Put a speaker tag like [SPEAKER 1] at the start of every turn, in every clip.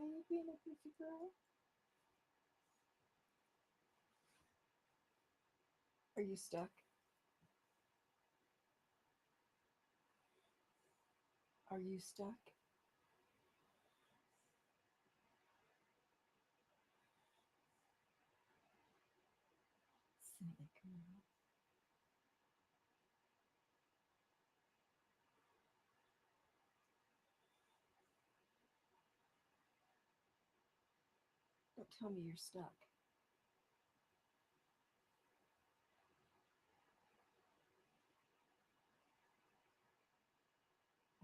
[SPEAKER 1] you being a goofy girl? Are you stuck? Are you stuck? Silly girl. Don't tell me you're stuck.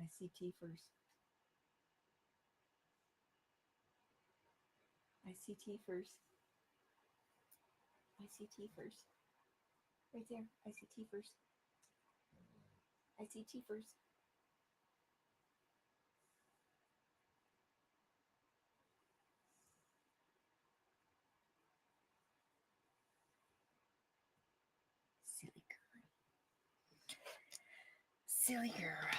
[SPEAKER 1] I see tea first. I see tea first. I see tea first. Right there. I see tea first. I see tea first. Silly girl. Silly girl.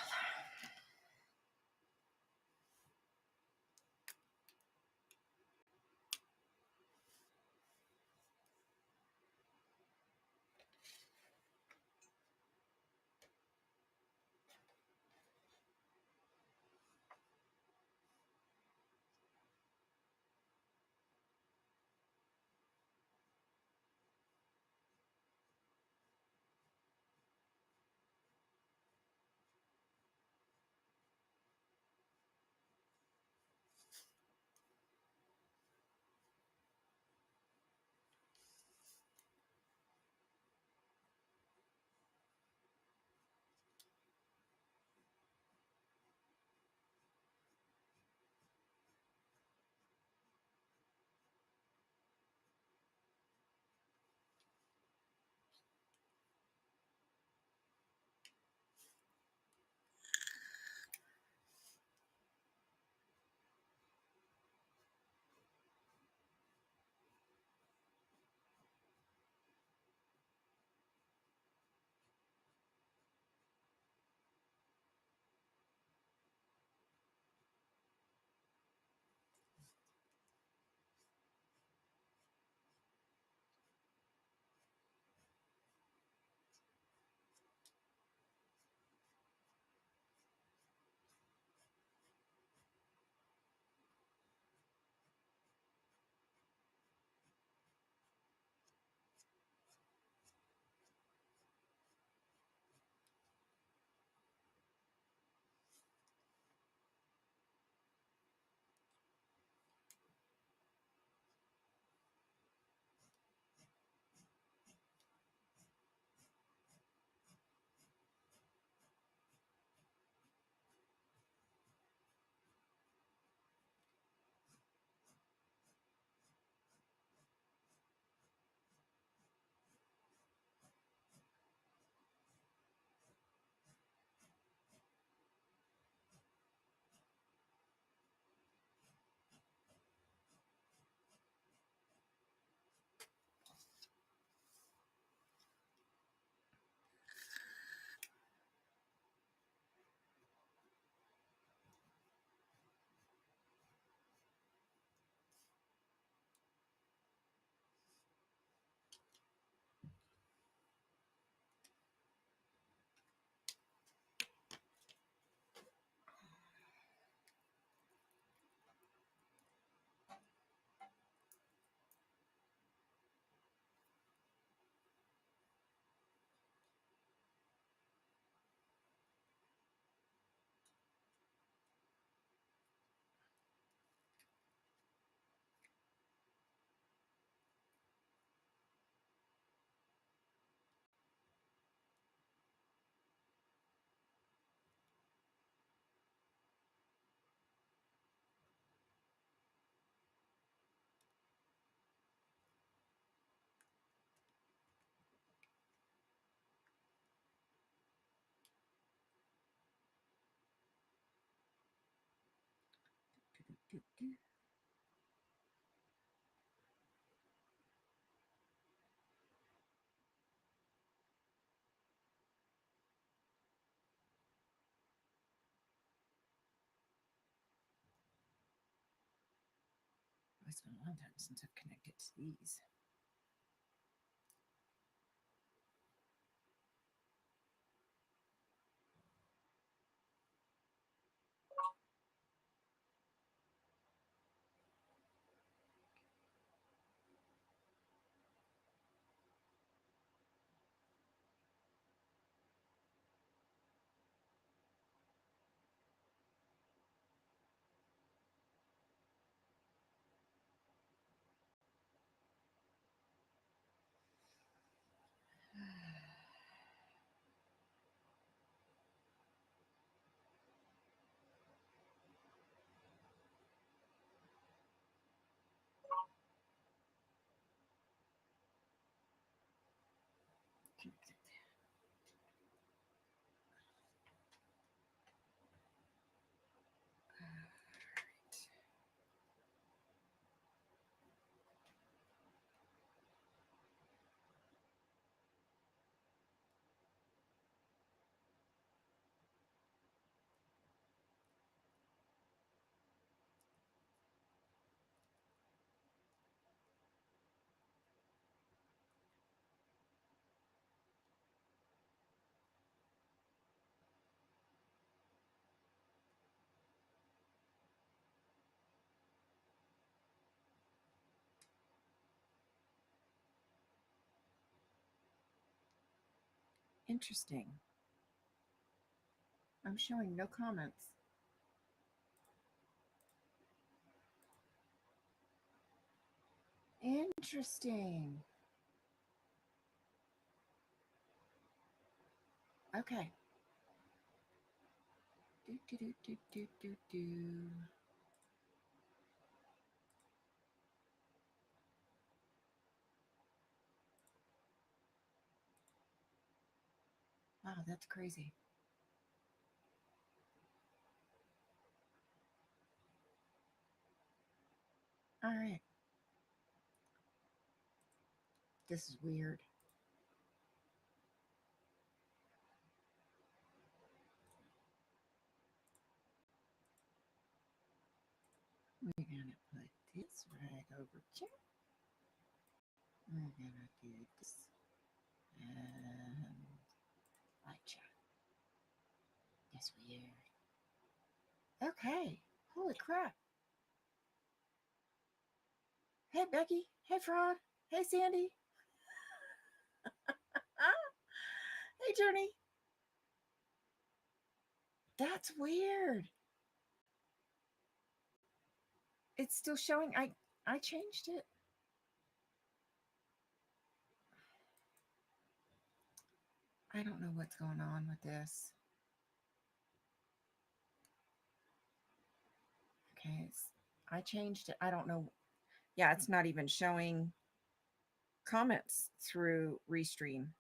[SPEAKER 1] Do, do, do.
[SPEAKER 2] It's been a long time since I've connected to these. Connected. Interesting. I'm showing no comments. Interesting. Okay. Do, do, do, do, do, do, do. Wow, that's crazy. All right. This is weird. We're going to put this right over here. We're going to do this. And light chat. That's weird. Okay. Holy crap. Hey, Becky. Hey, Fraud. Hey, Sandy. Hey, Journey. That's weird. It's still showing. I changed it. I don't know what's going on with this. Okay, I changed it. I don't know. Yeah, it's not even showing comments through Restream.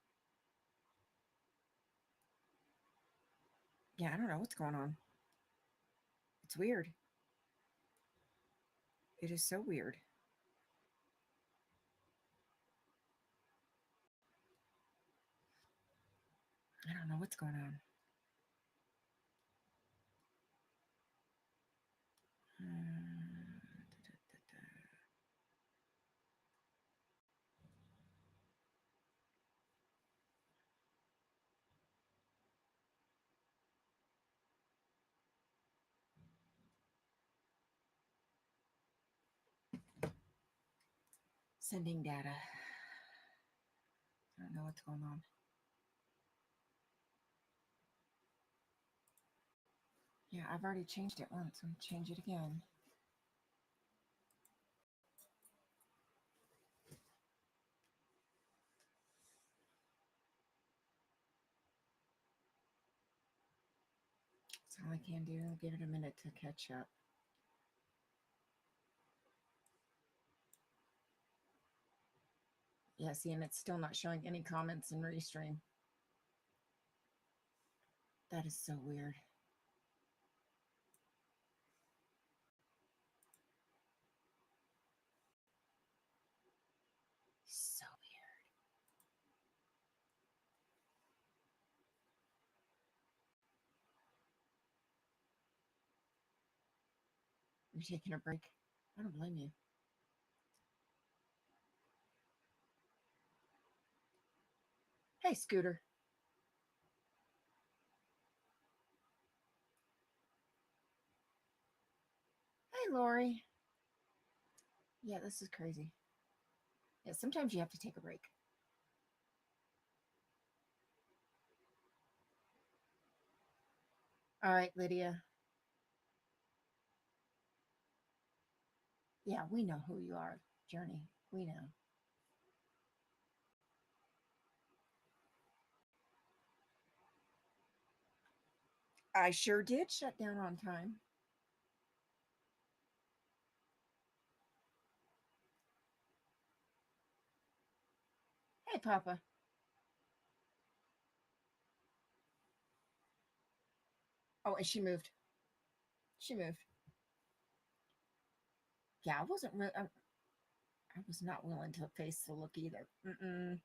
[SPEAKER 2] Yeah, I don't know what's going on. It's weird. It is so weird. I don't know what's going on. Sending data. I don't know what's going on. Yeah, I've already changed it once. I'm going to change it again. That's all I can do. I'll give it a minute to catch up. Yeah, see, and it's still not showing any comments in Restream. That is so weird. So weird. You're taking a break. I don't blame you. Hey, Scooter. Hey, Lori. Yeah, this is crazy. Yeah, sometimes you have to take a break. All right, Lydia. Yeah, we know who you are, Journey. We know. I sure did shut down on time. Hey, Papa. Oh, and she moved. She moved. Yeah, I wasn't really. I was not willing to face the look either. Mm-mm.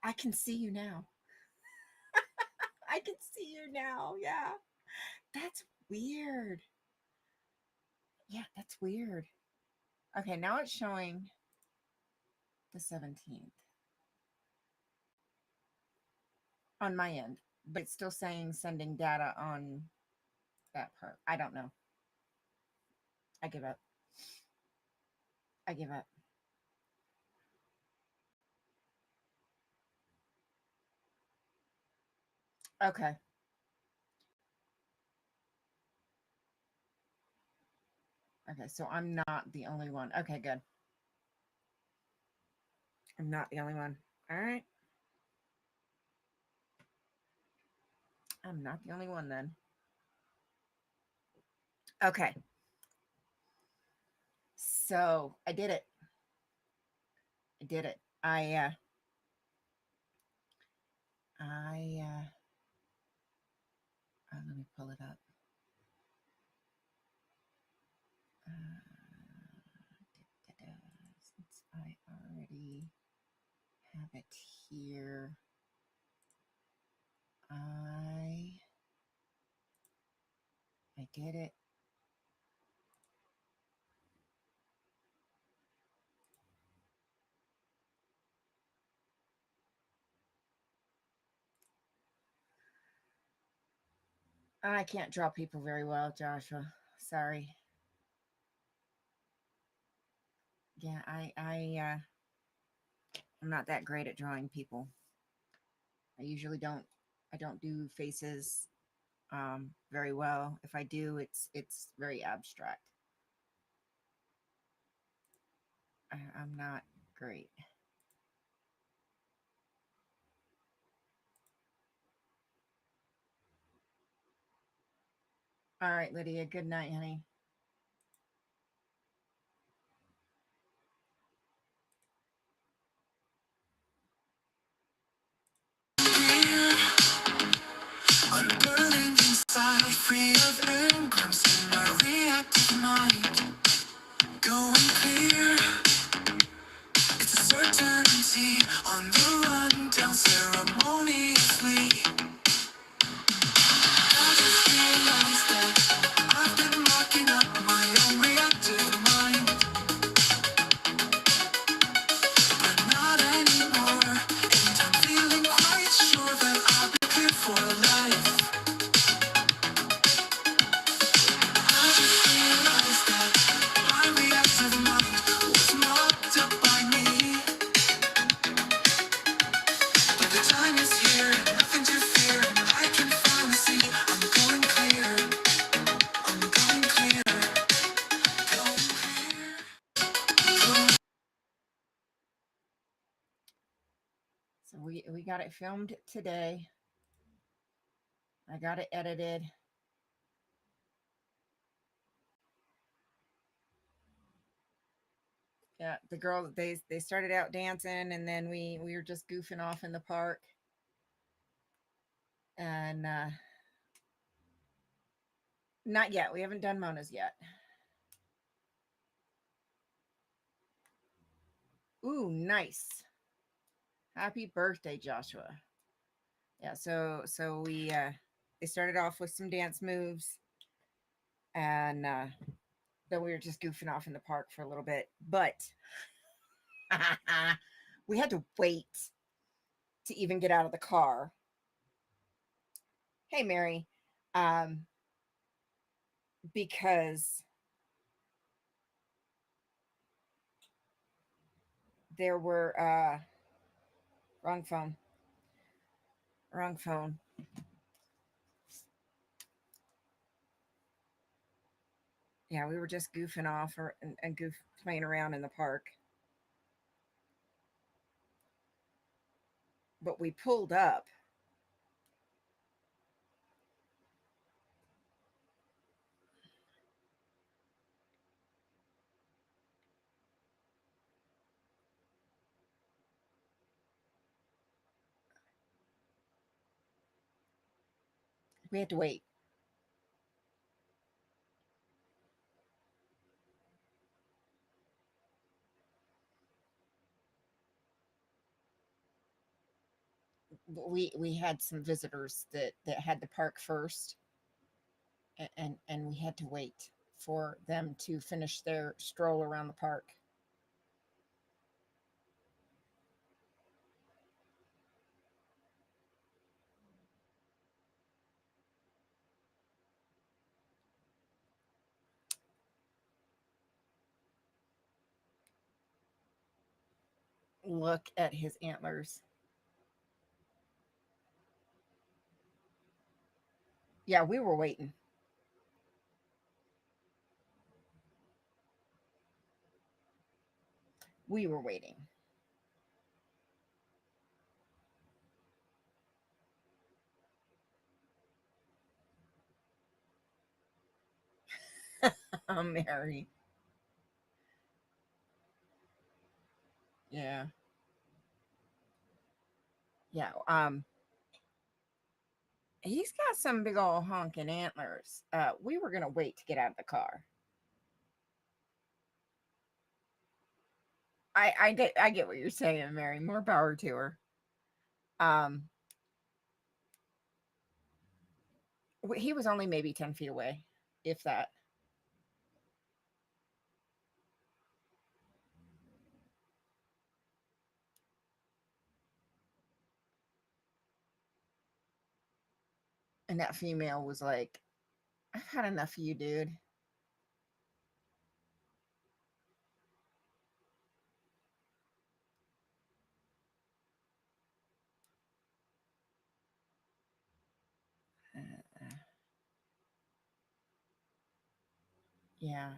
[SPEAKER 2] I can see you now. I can see you now. Yeah. That's weird. Yeah, that's weird. Okay, now it's showing the 17th on my end, but it's still saying sending data on that part. I don't know. I give up. I give up. Okay. Okay, so I'm not the only one. Okay, good. I'm not the only one. All right. I'm not the only one then. Okay. So I did it. I did it. Let me pull it up. Since I already have it here, I I did it. I can't draw people very well, Joshua. Sorry. Yeah, I'm not that great at drawing people. I usually I don't do faces very well. If I do, it's very abstract. I'm not great. All right, Lydia. Good night, honey. Unburdened inside, free of engrams in my reactive mind. Going clear, it's a certainty. On the run, down ceremoniously. I just realized that I've been locking up my own reactive mind, but not anymore. And I'm feeling quite sure that I'll be clear for life. I just realized that my reactive mind was marked up by me. But the time is here, nothing to fear. I can finally see I'm going clear. I'm going clear. Going clear. So we got it filmed today. I got it edited. Yeah, the girl they started out dancing, and then we were just goofing off in the park, and not yet. We haven't done Mona's yet. Ooh, nice. Happy birthday, Joshua. Yeah, so we they started off with some dance moves, and Then we were just goofing off in the park for a little bit. But we had to wait to even get out of the car. Hey, Mary. Um, because there were wrong phone. Wrong phone. Yeah, we were just goofing off and goof playing around in the park. But we pulled up. We had to wait. We had some visitors that had to park first, and we had to wait for them to finish their stroll around the park. Look at his antlers. Yeah, we were waiting. We were waiting. Mary. Yeah. Yeah. He's got some big old honking antlers. We were gonna wait to get out of the car. I get what you're saying, Mary. More power to her. Um, he was only maybe 10 feet away, if that. And that female was like, "I've had enough of you, dude." Uh, yeah,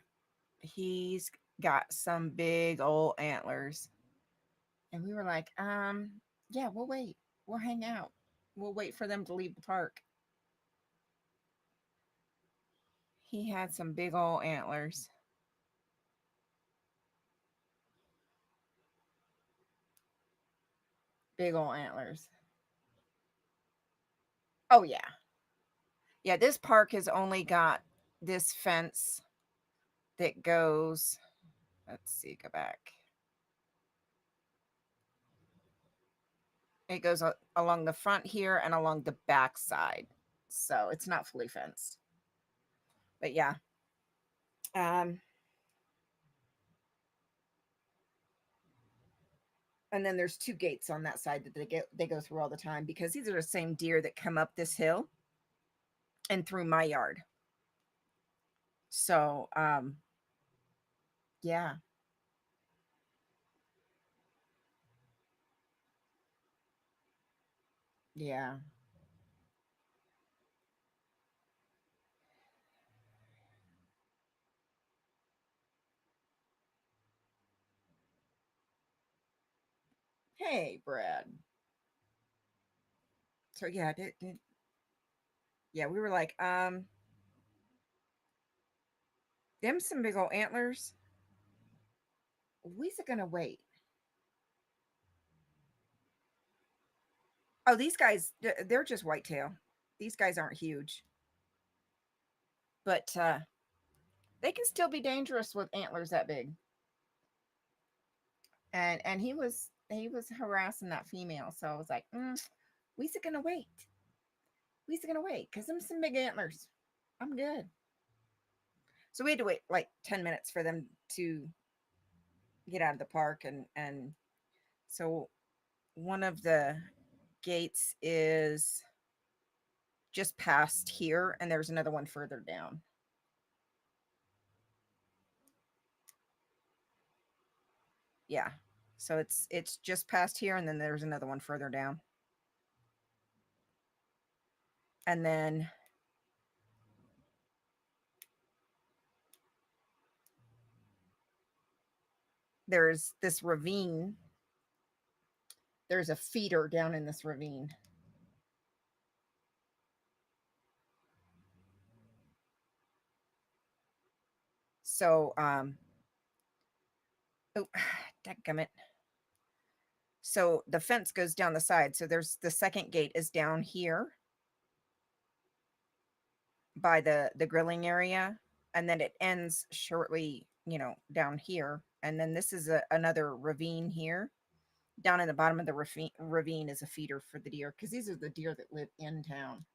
[SPEAKER 2] he's got some big old antlers, and we were like, yeah, we'll wait. We'll hang out. We'll wait for them to leave the park. He had some big old antlers. Big old antlers. Oh yeah. Yeah, this park has only got this fence that goes, let's see, go back. It goes along the front here and along the back side. So it's not fully fenced. But yeah. Um and then there's two gates on that side that they go through all the time because these are the same deer that come up this hill and through my yard. So yeah. Yeah. Hey, Brad. So yeah, yeah, we were like, them some big old antlers. We's gonna wait. Oh, these guys, they're just whitetail. These guys aren't huge, but they can still be dangerous with antlers that big. And he was harassing that female, so I was like, we's gonna wait. We's gonna wait because them some big antlers. I'm good. So we had to wait like 10 minutes for them to get out of the park. And so one of the gates is just past here, and there's another one further down. Yeah. So it's just past here, and then there's another one further down. And then there's this ravine. There's a feeder down in this ravine. So oh, dadgummit. So the fence goes down the side. So there's the second gate is down here by the grilling area, and then it ends shortly, down here. And then this is another ravine here. Down in the bottom of the ravine is a feeder for the deer, because these are the deer that live in town.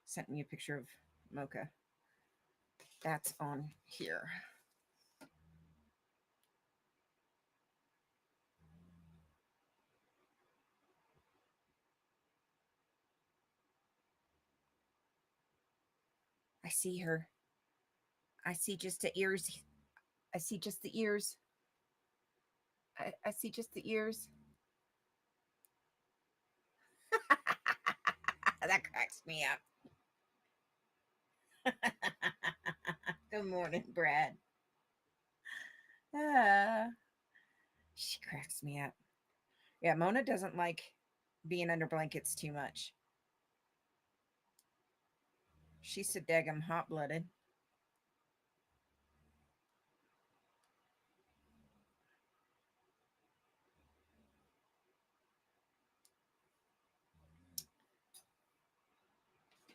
[SPEAKER 2] Sent me a picture of Mocha. That's on here. I see her. I see just the ears. I see just the ears. I see just the ears. That cracks me up. Good morning, Brad. Ah, she cracks me up. Yeah, Mona doesn't like being under blankets too much. She's so daggum hot blooded.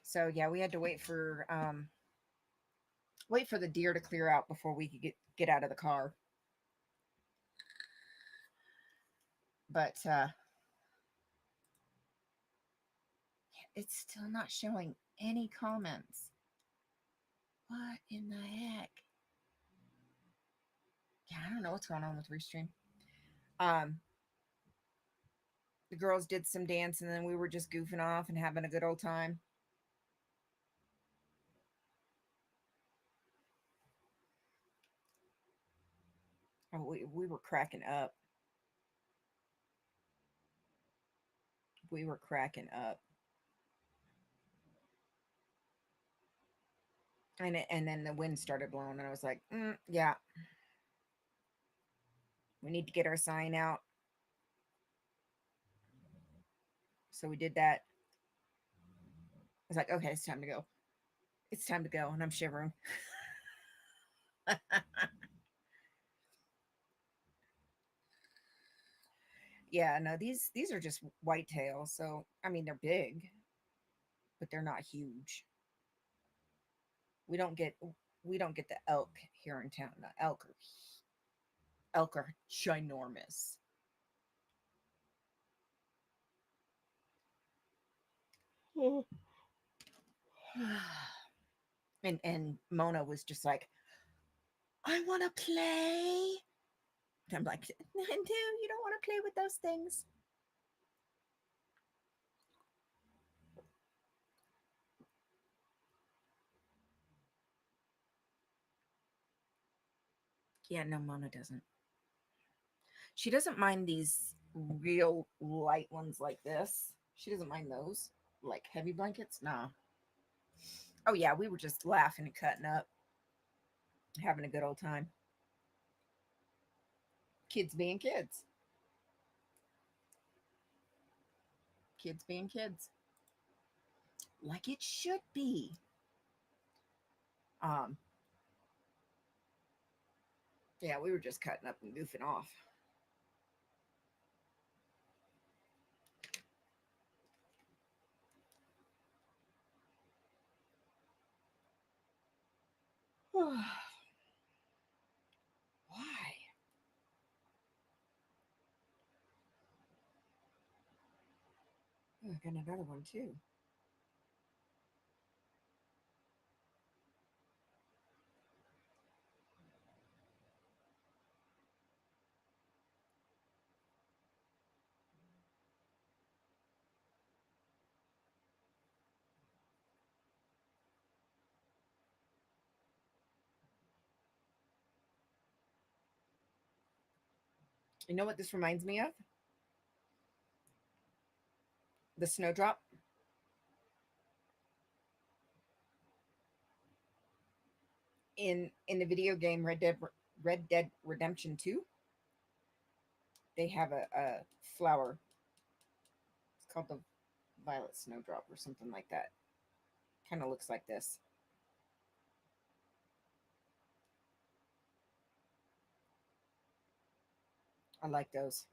[SPEAKER 2] So yeah, we had to wait for the deer to clear out before we could get out of the car. But it's still not showing any comments. What in the heck? Yeah, I don't know what's going on with Restream. Um, the girls did some dance, and then we were just goofing off and having a good old time. Oh, we were cracking up. We were cracking up. And then the wind started blowing, and I was like, yeah, we need to get our sign out. So we did that. I was like, okay, it's time to go. It's time to go, and I'm shivering. Yeah, no, these are just whitetails. So I mean, they're big, but they're not huge. We don't get we don't get the elk here in town. The elk are ginormous. And Mona was just like, I want to play. And I'm like, no, you don't want to play with those things. Yeah, no, Mona doesn't. She doesn't mind these real light ones like this. She doesn't mind those. Like heavy blankets? Nah. Oh, yeah, we were just laughing and cutting up, having a good old time. Kids being kids. Kids being kids. Like it should be. Um, yeah, we were just cutting up and goofing off. Why? Oh, I got another one too. You know what this reminds me of? The snowdrop in the video game Red Dead Redemption 2. They have a flower. It's called the violet snowdrop or something like that. Kind of looks like this. I like those.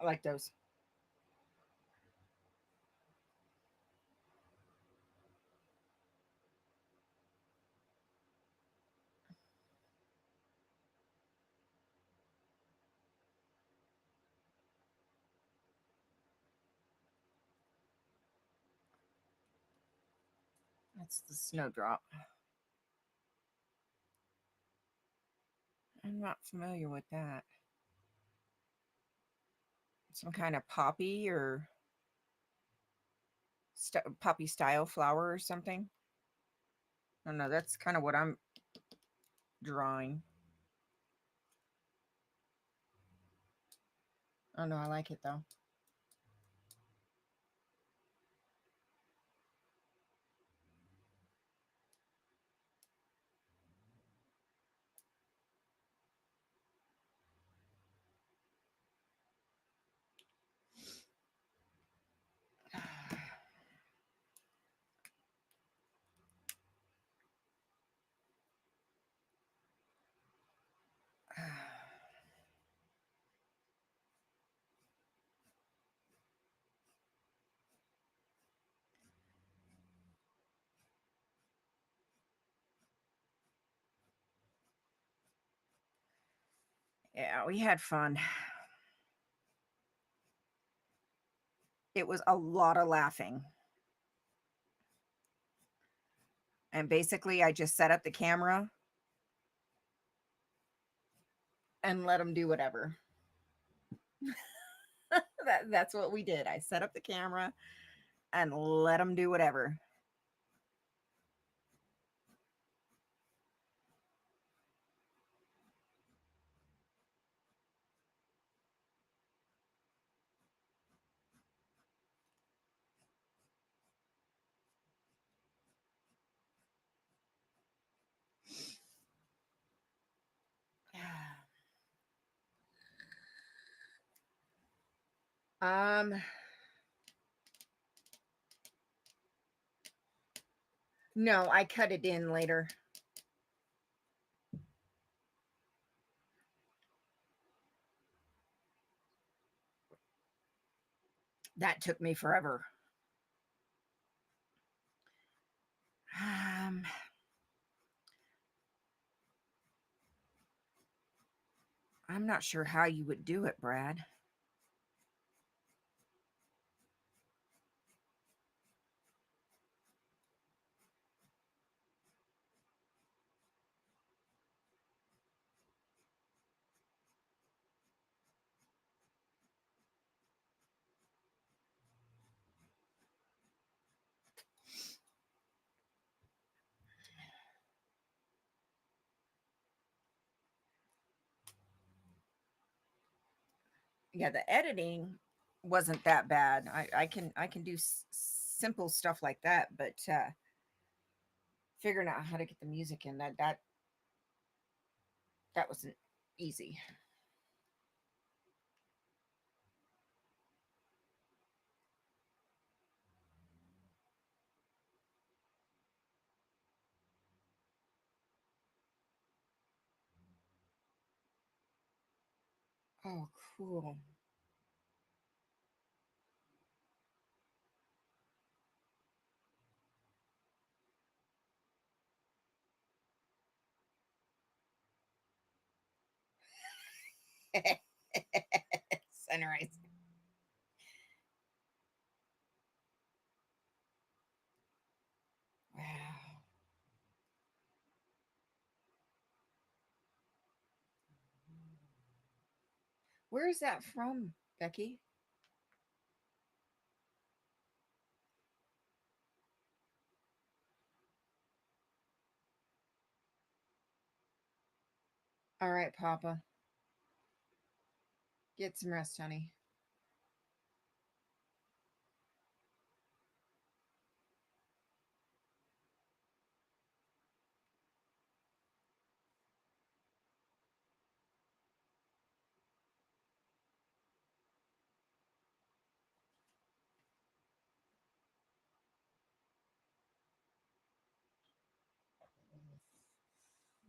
[SPEAKER 2] I like those. That's the snowdrop. I'm not familiar with that. Some kind of poppy or poppy style flower or something. I don't know. That's kind of what I'm drawing. I don't know. I like it though. Yeah, we had fun. It was a lot of laughing. And basically, I just set up the camera and let them do whatever. That's what we did. I set up the camera and let them do whatever. Um, no, I cut it in later. That took me forever. Um, I'm not sure how you would do it, Brad. Yeah, the editing wasn't that bad. I can do simple stuff like that, but figuring out how to get the music in that wasn't easy. Oh, cool. Sunrise. Wow. Where is that from, Becky? All right, Papa. Get some rest, honey.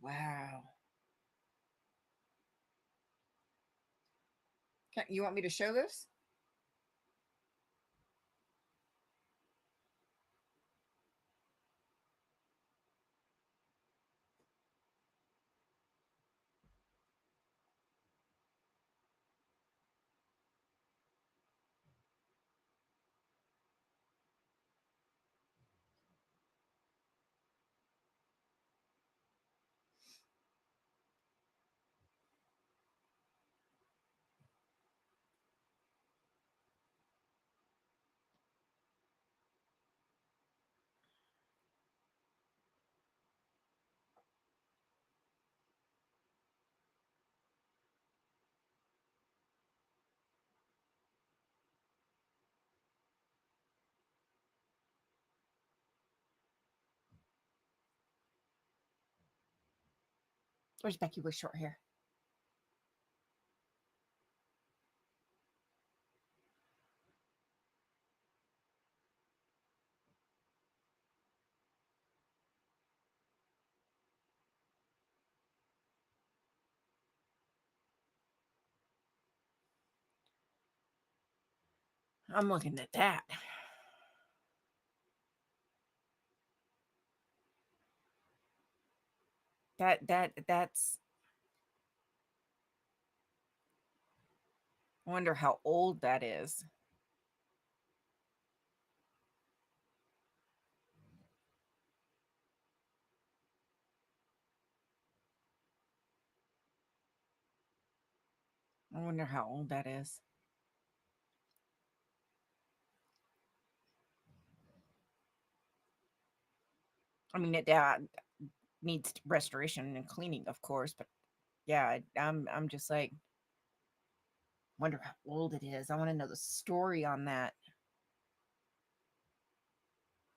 [SPEAKER 2] Wow. You want me to show this? Where's Becky with short hair? I'm looking at that. That's. I wonder how old that is. I wonder how old that is. I mean, it needs restoration and cleaning, of course, but yeah, I'm just like, wonder how old it is. I want to know the story on that.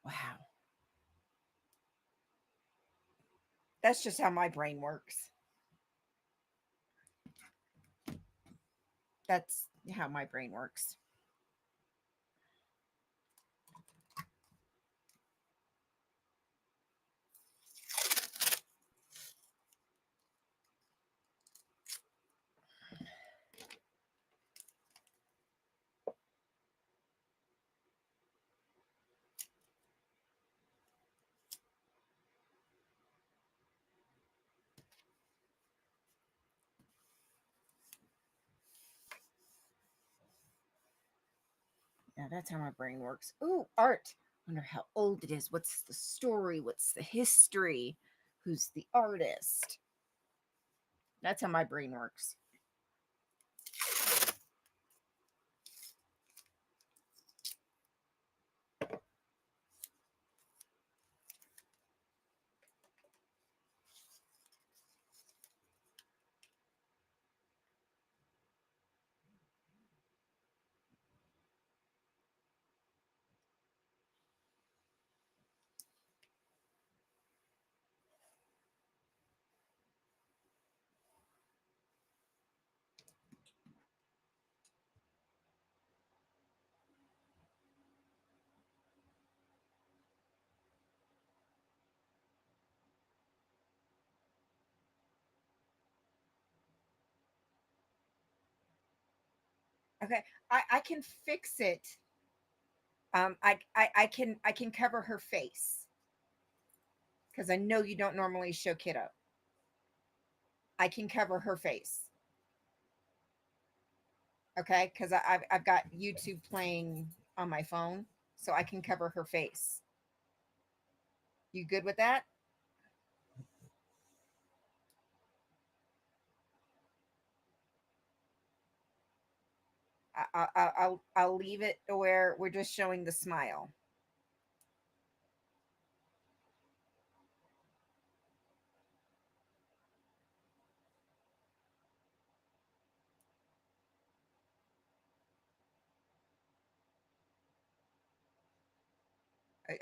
[SPEAKER 2] Wow. That's just how my brain works. That's how my brain works. Yeah, that's how my brain works. Ooh, art. Wonder how old it is. What's the story? What's the history? Who's the artist? That's how my brain works. Okay, I can fix it. I can cover her face because I know you don't normally show kiddo. I can cover her face. Okay, because I've got YouTube playing on my phone, so I can cover her face. You good with that? I'll leave it to where we're just showing the smile.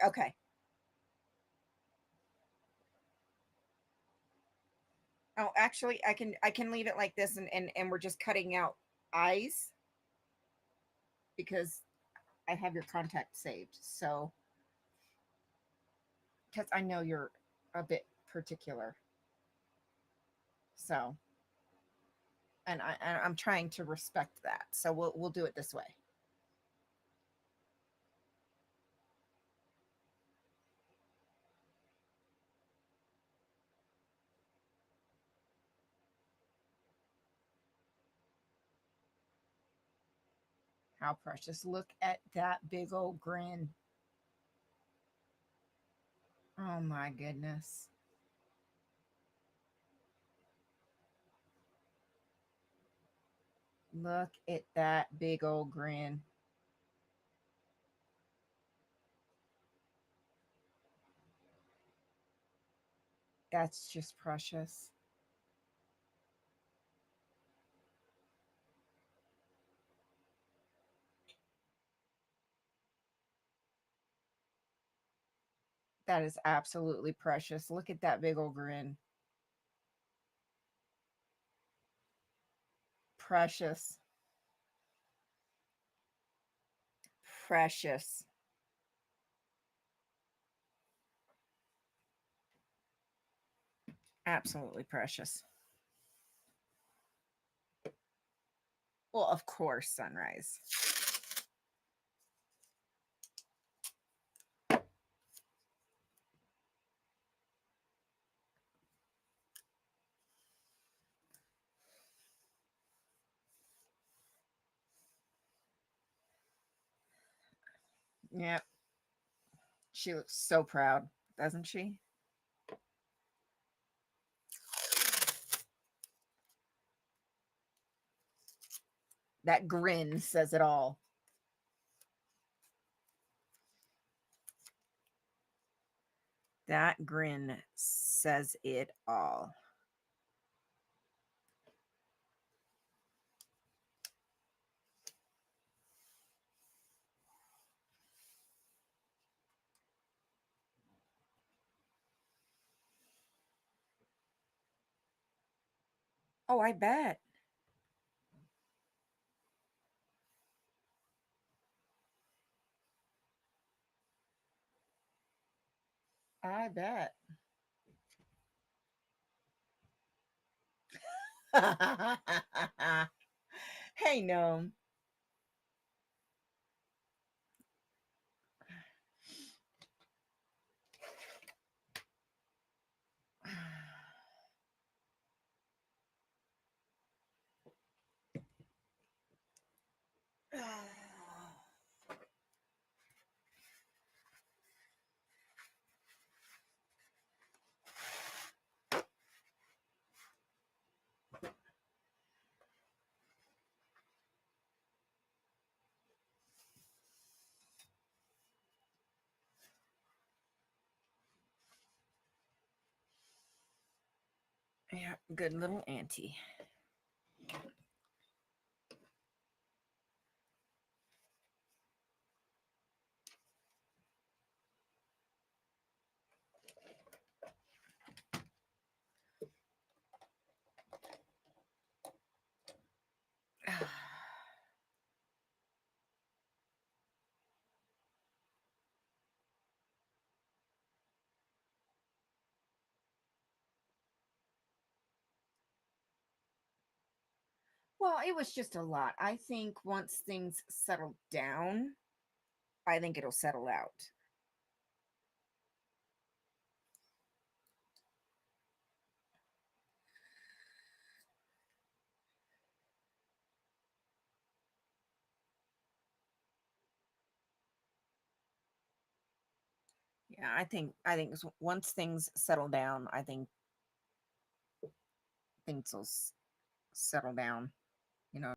[SPEAKER 2] Okay. Oh, actually, I can leave it like this, and we're just cutting out eyes because I have your contact saved. So, because I know you're a bit particular. So, and I'm trying to respect that. So we'll do it this way. How precious. Look at that big old grin. Oh my goodness. Look at that big old grin. That's just precious. That is absolutely precious. Look at that big old grin. Precious. Precious. Absolutely precious. Well, of course, sunrise. Yep. She looks so proud, doesn't she? That grin says it all. That grin says it all. Oh, I bet. I bet. Hey, gnome. Yeah, good little auntie. Well, it was just a lot. I think once things settle down, I think it'll settle out. Yeah, I think once things settle down, I think things will settle down. You know.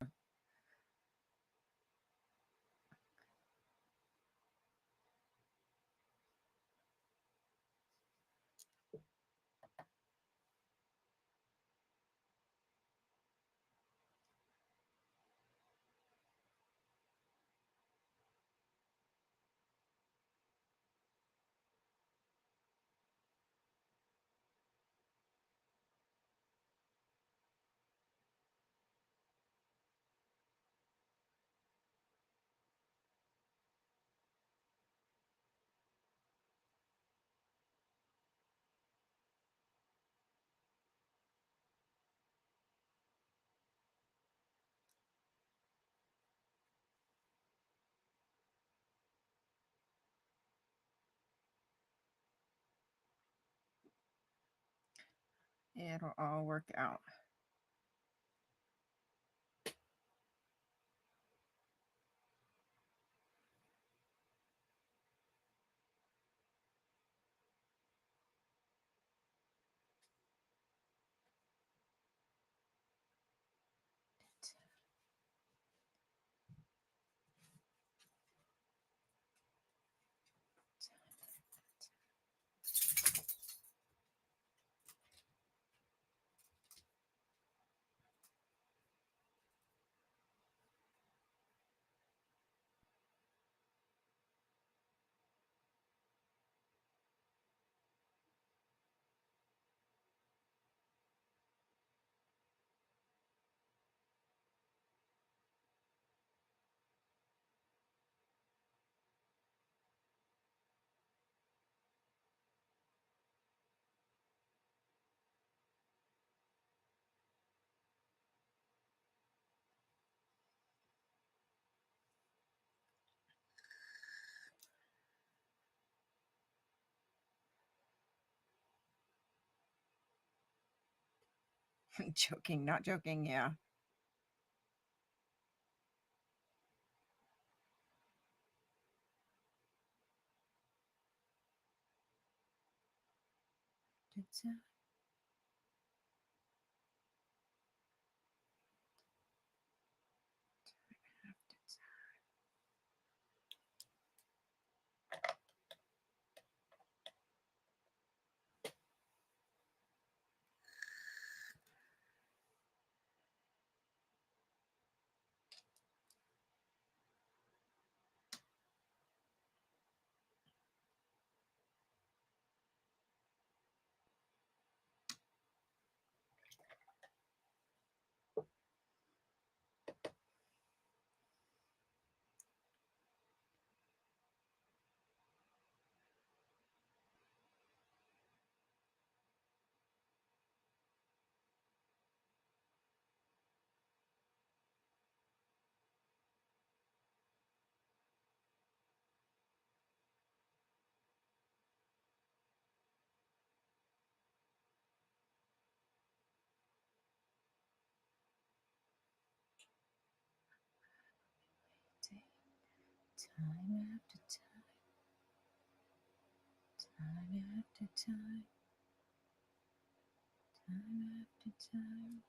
[SPEAKER 2] It'll all work out. Joking, not joking, yeah. Time after time, time after time, time after time.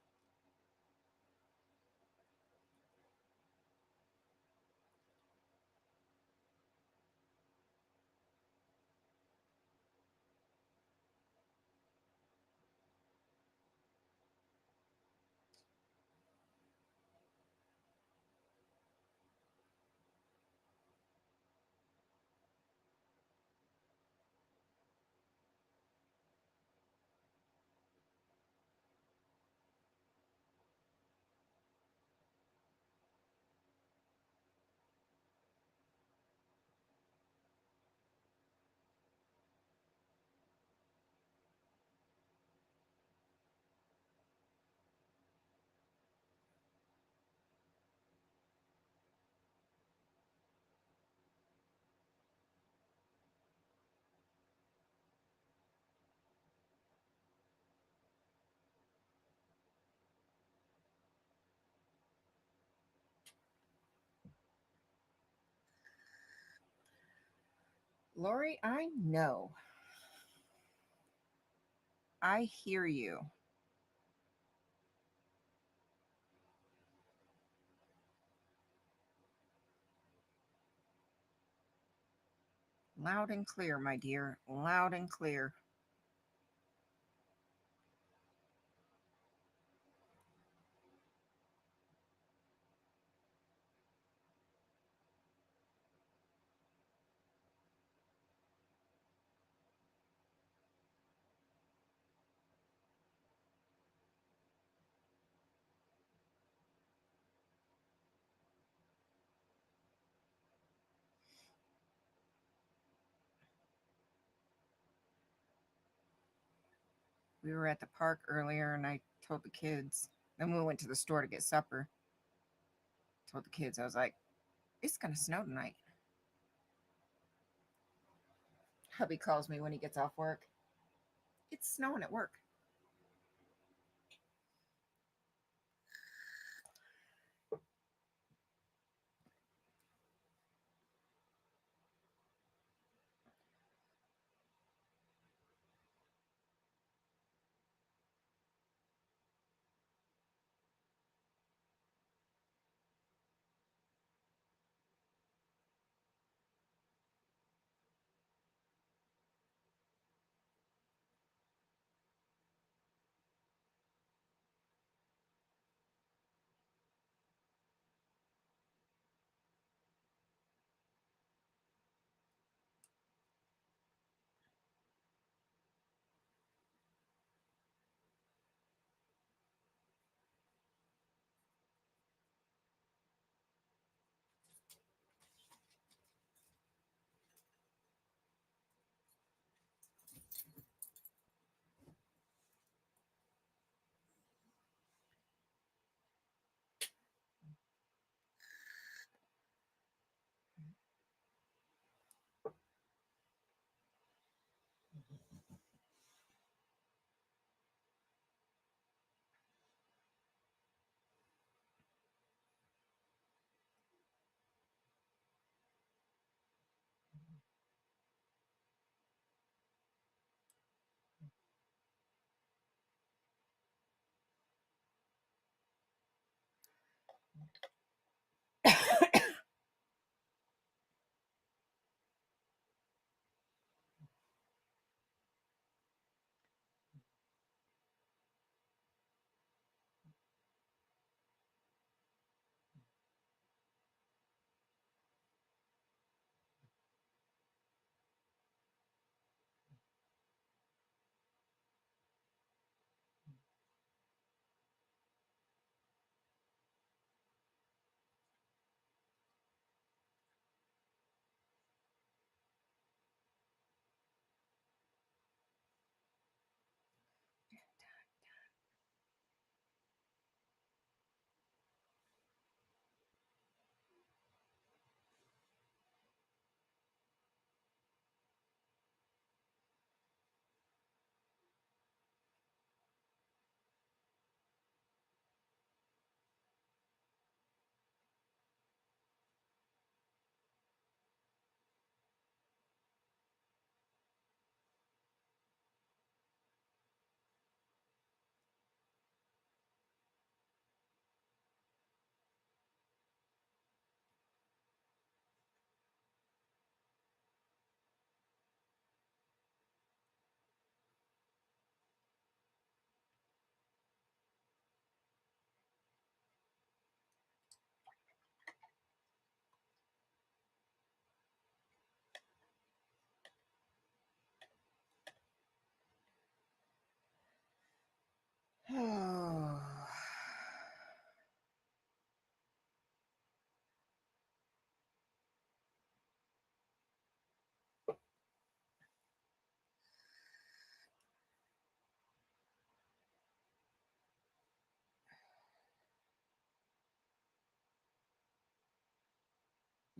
[SPEAKER 2] Lori, I know. I hear you. Loud and clear, my dear. Loud and clear. We were at the park earlier and I told the kids, then we went to the store to get supper. Told the kids, I was like, it's going to snow tonight. Hubby calls me when he gets off work. It's snowing at work.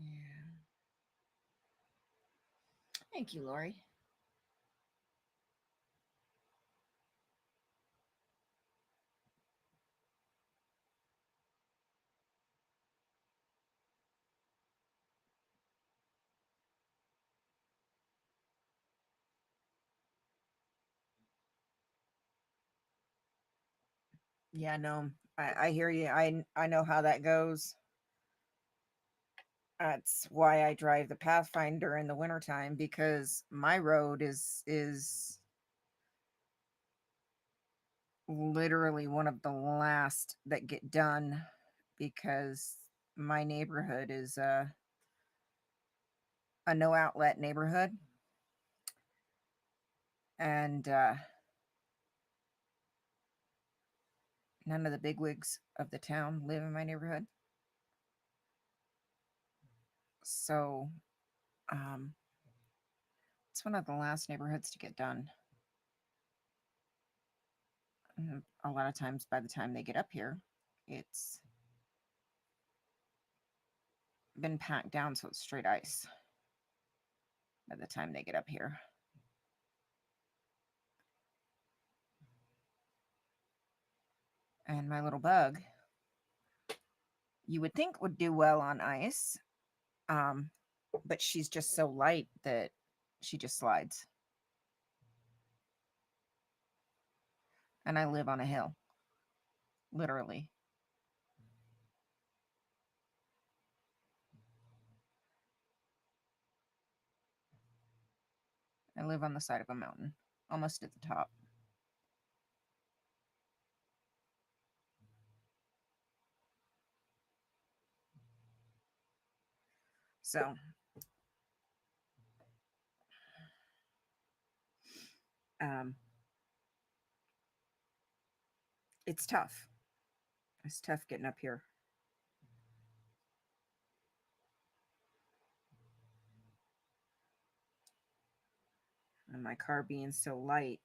[SPEAKER 2] Yeah. Thank you, Lori. Yeah, no, I hear you. I know how that goes. That's why I drive the Pathfinder in the wintertime, because my road is literally one of the last that get done, because my neighborhood is a no outlet neighborhood, and none of the bigwigs of the town live in my neighborhood. So it's one of the last neighborhoods to get done. A lot of times, by the time they get up here, it's been packed down, so it's straight ice by the time they get up here. And my little bug, you would think would do well on ice, um, but she's just so light that she just slides. And I live on a hill, literally. I live on the side of a mountain, almost at the top. So um, it's tough. It's tough getting up here. And my car being so light,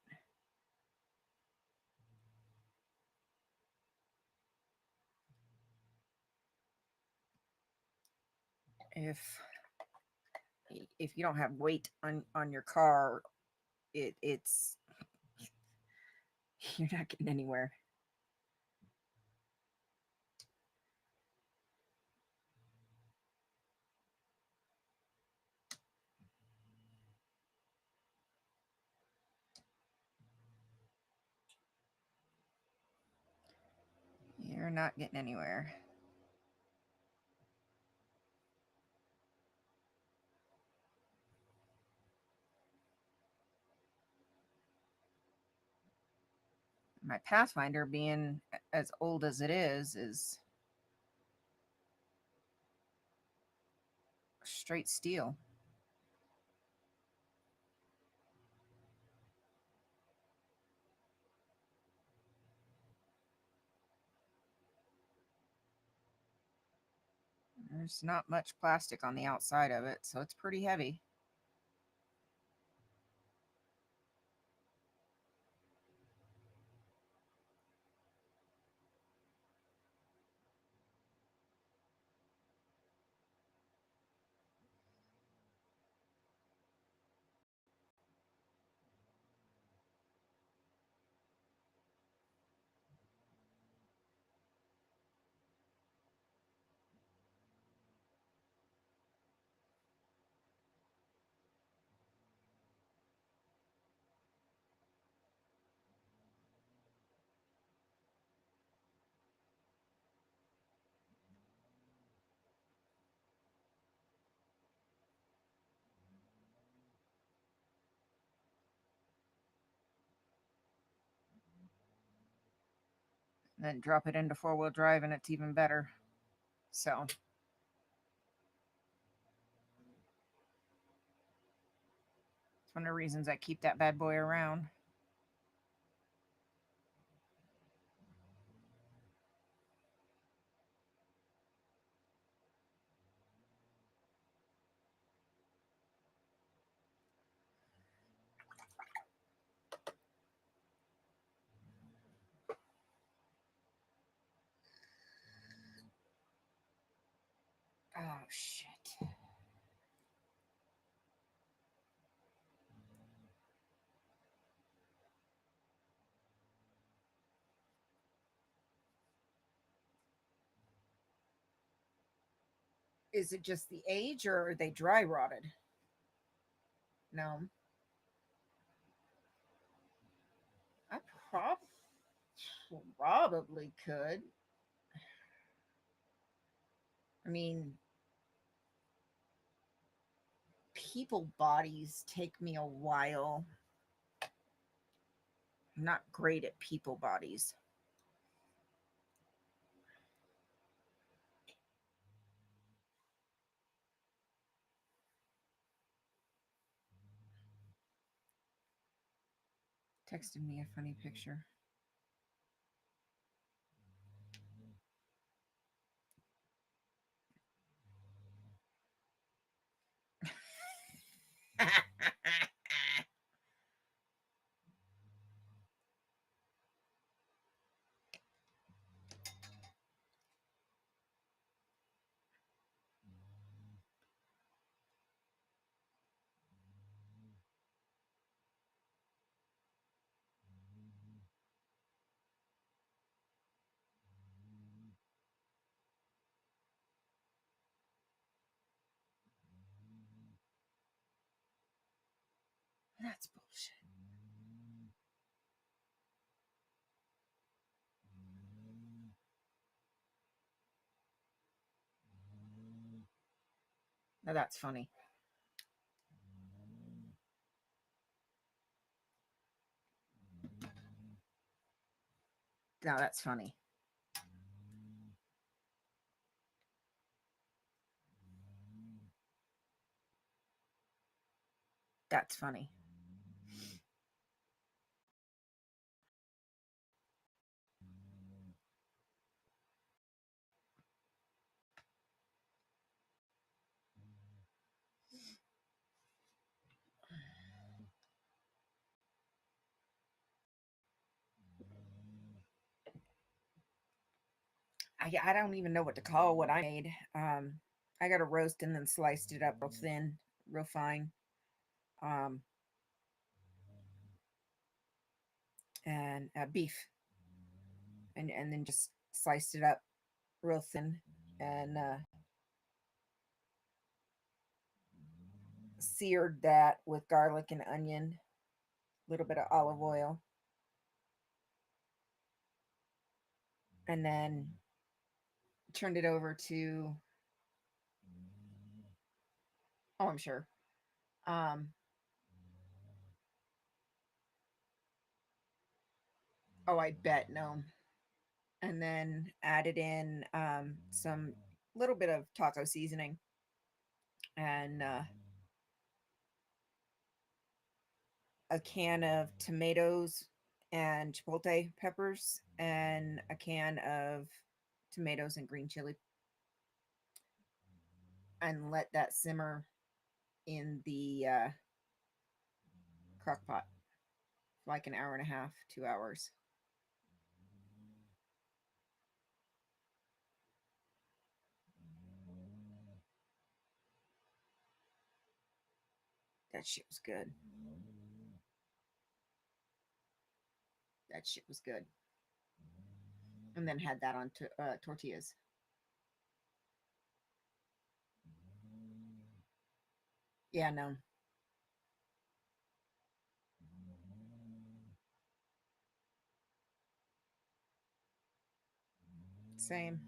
[SPEAKER 2] if you don't have weight on your car, it's you're not getting anywhere. You're not getting anywhere. My Pathfinder, being as old as it is straight steel. There's not much plastic on the outside of it, so it's pretty heavy. And then drop it into four-wheel drive, and it's even better. So it's one of the reasons I keep that bad boy around. Oh, shit. Is it just the age or are they dry rotted? No. I probably could. I mean, people bodies take me a while. I'm not great at people bodies. Texted me a funny picture. That's bullshit. Now that's funny. Now that's funny. That's funny. I don't even know what to call what I made. I got a roast and then sliced it up real thin, real fine. Um, and beef, and then just sliced it up real thin, and seared that with garlic and onion, a little bit of olive oil, and then turned it over to. Oh, I'm sure. Um, oh, I bet no. And then added in some little bit of taco seasoning and a can of tomatoes and chipotle peppers and a can of tomatoes and green chili, and let that simmer in the crock pot for like an hour and a half, 2 hours. That shit was good. That shit was good. And then had that on tortillas. Yeah, no. Same.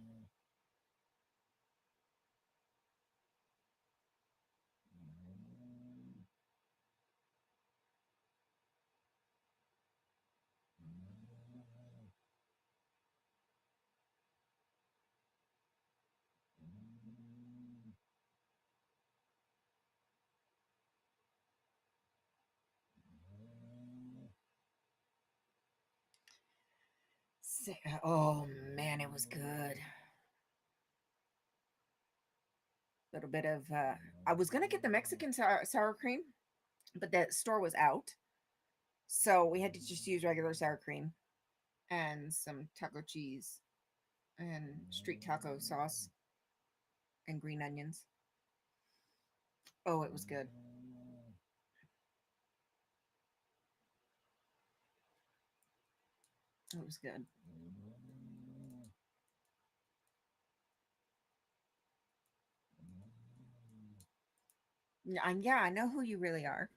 [SPEAKER 2] Oh man, it was good. A little bit of. I was gonna get the Mexican sour cream, but that store was out, so we had to just use regular sour cream and some taco cheese and street taco sauce and green onions. Oh, it was good. It was good. Yeah, I know who you really are.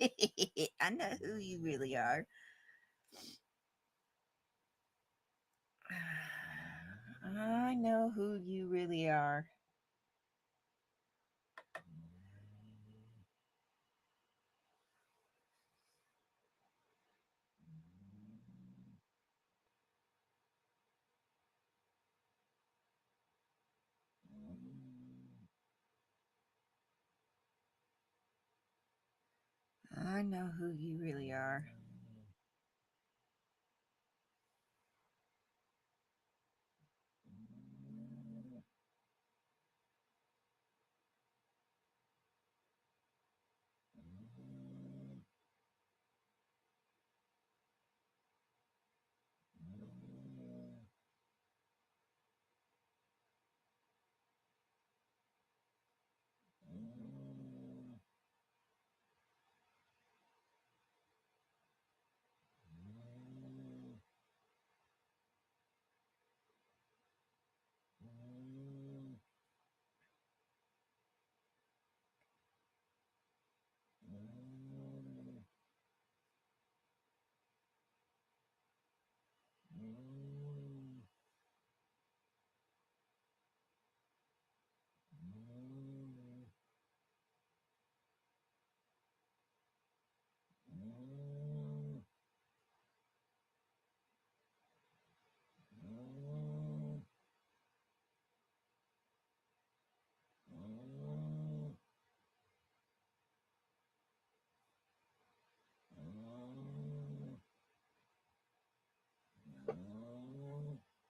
[SPEAKER 2] I know who you really are. I know who you really are. I know who you really are.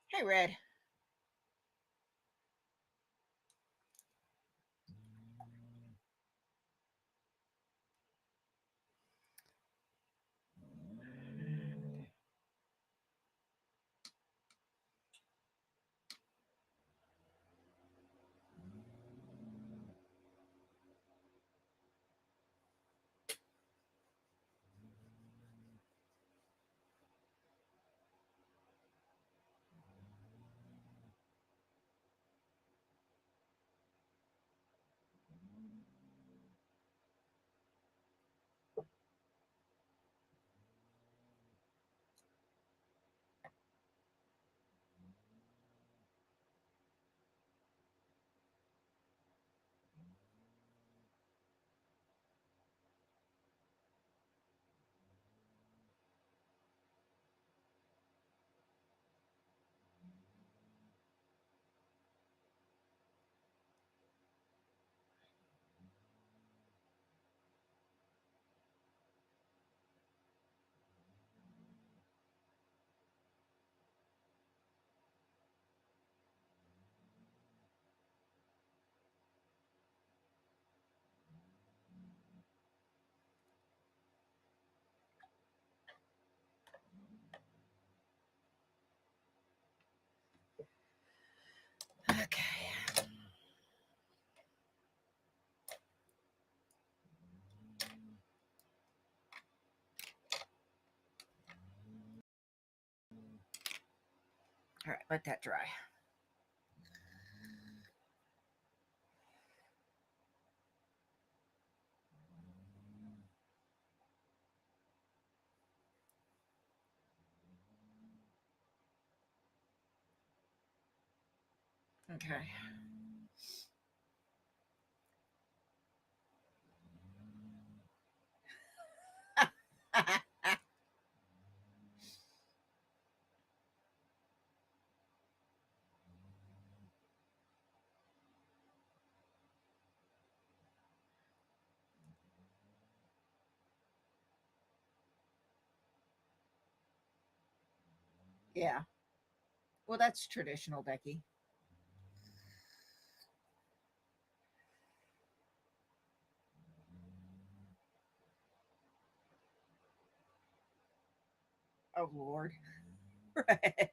[SPEAKER 2] Hey, Red. Okay. All right, let that dry. Okay. Yeah. Well, that's traditional, Becky. Oh, Lord. Red.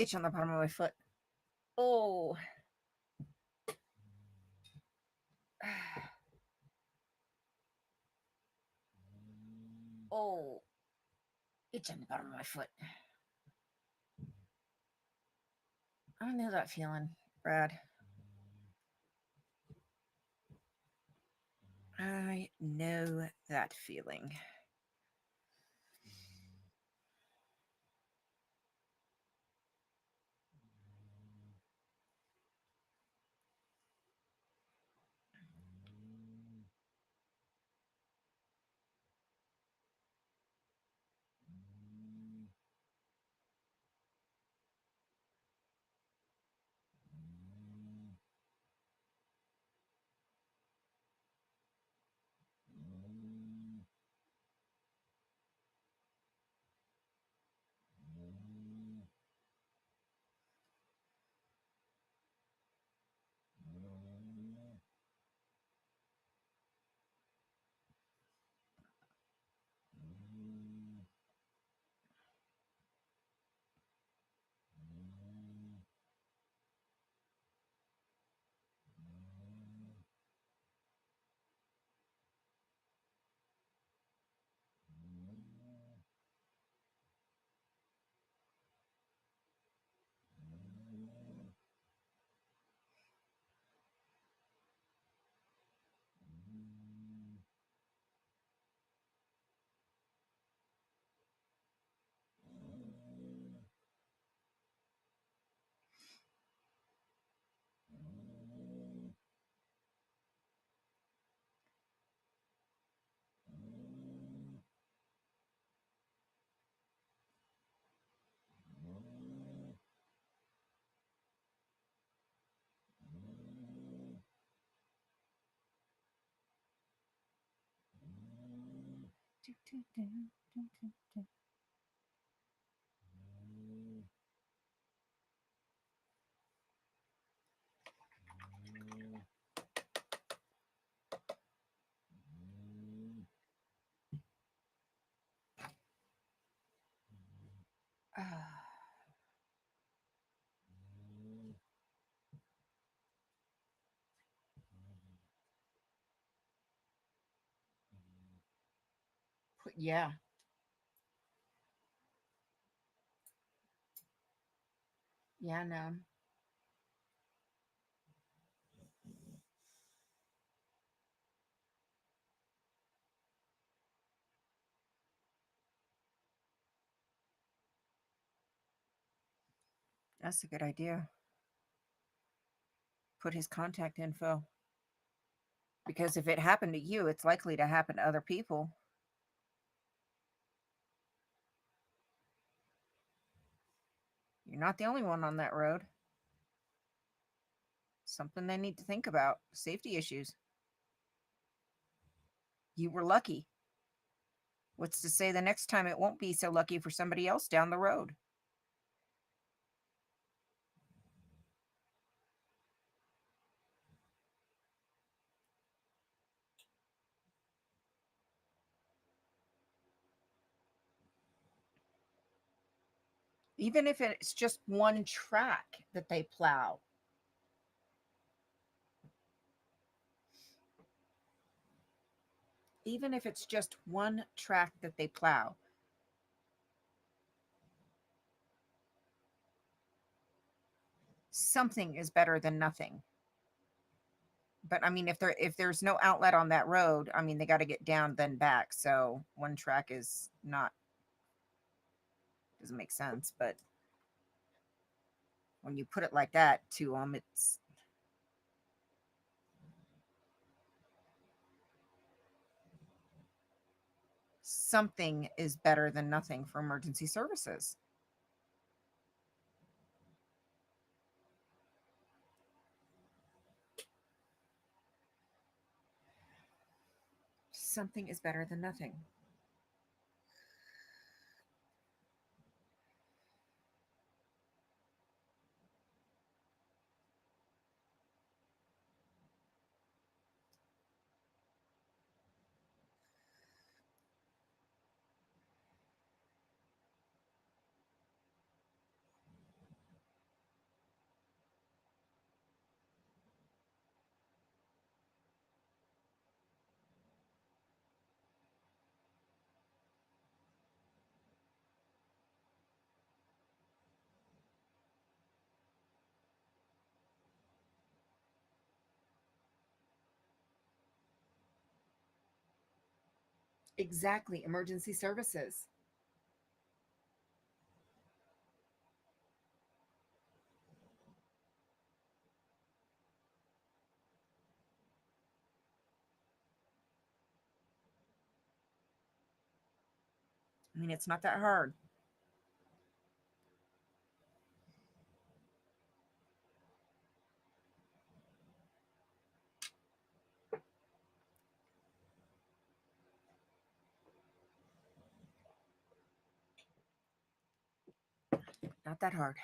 [SPEAKER 2] Itch on the bottom of my foot. Oh. Oh. Itch on the bottom of my foot. I know that feeling, Brad. I know that feeling. Yeah. Yeah, no. That's a good idea. Put his contact info. Because if it happened to you, it's likely to happen to other people. You're not the only one on that road. Something they need to think about. Safety issues. You were lucky. What's to say the next time it won't be so lucky for somebody else down the road? Even if it's just one track that they plow. Even if it's just one track that they plow. Something is better than nothing. But I mean, if there's no outlet on that road, I mean, they got to get down then back. So one track is not, doesn't make sense. But when you put it like that to them, it's something is better than nothing for emergency services. Something is better than nothing. Exactly. Emergency services. I mean, it's not that hard. Not that hard.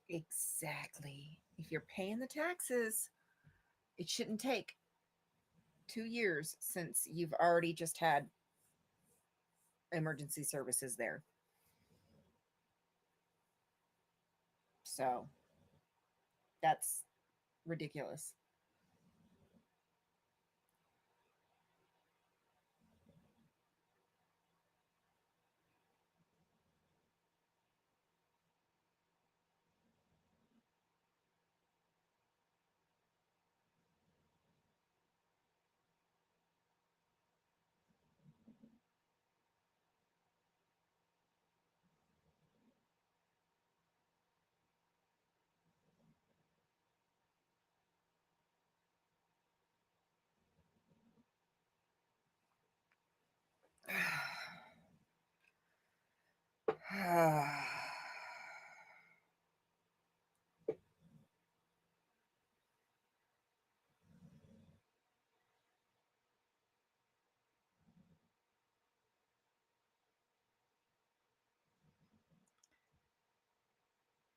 [SPEAKER 2] Exactly. If you're paying the taxes, it shouldn't take 2 years since you've already just had emergency services there. So that's ridiculous.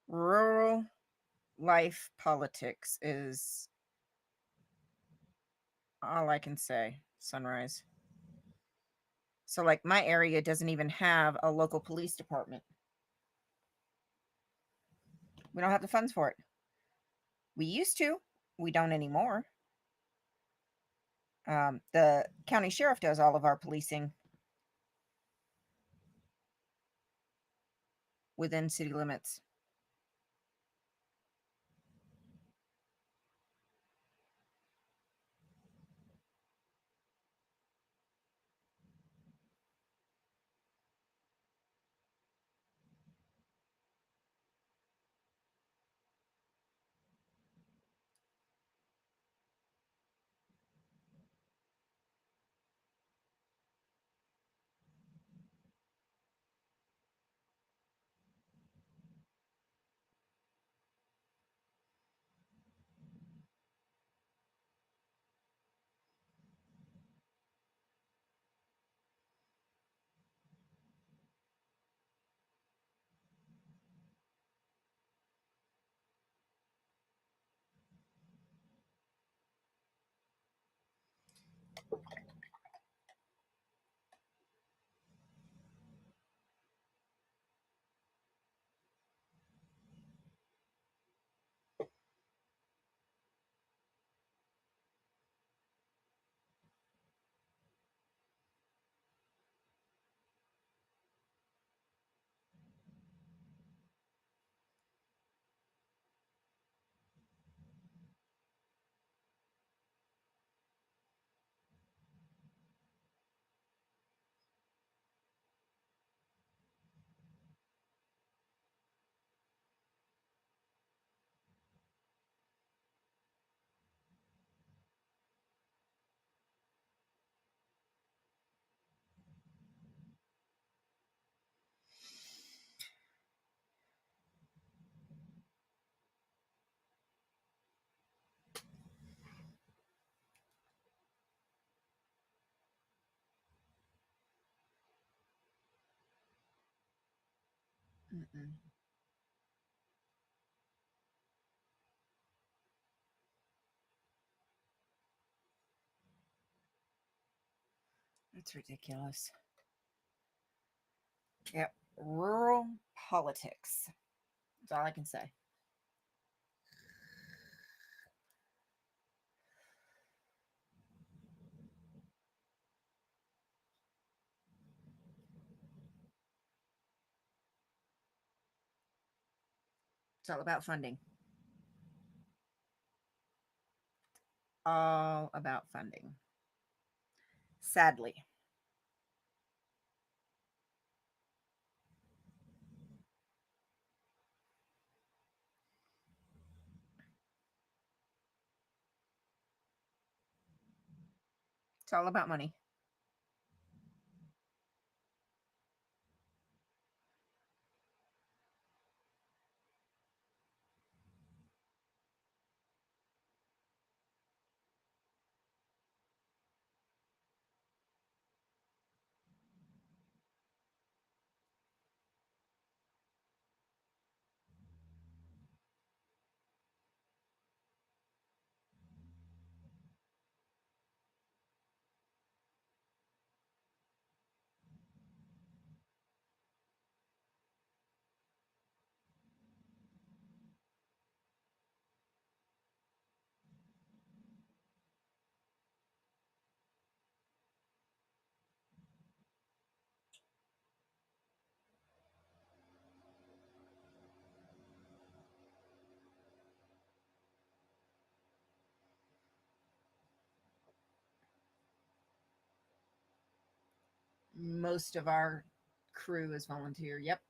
[SPEAKER 2] Rural life politics is all I can say. Sunrise. So, like, my area doesn't even have a local police department. We don't have the funds for it. We used to. We don't anymore. The county sheriff does all of our policing within city limits. Mm-mm. That's ridiculous. Yep. Rural politics. That's all I can say. It's all about funding. All about funding. Sadly. It's all about money. Most of our crew is volunteer. Yep.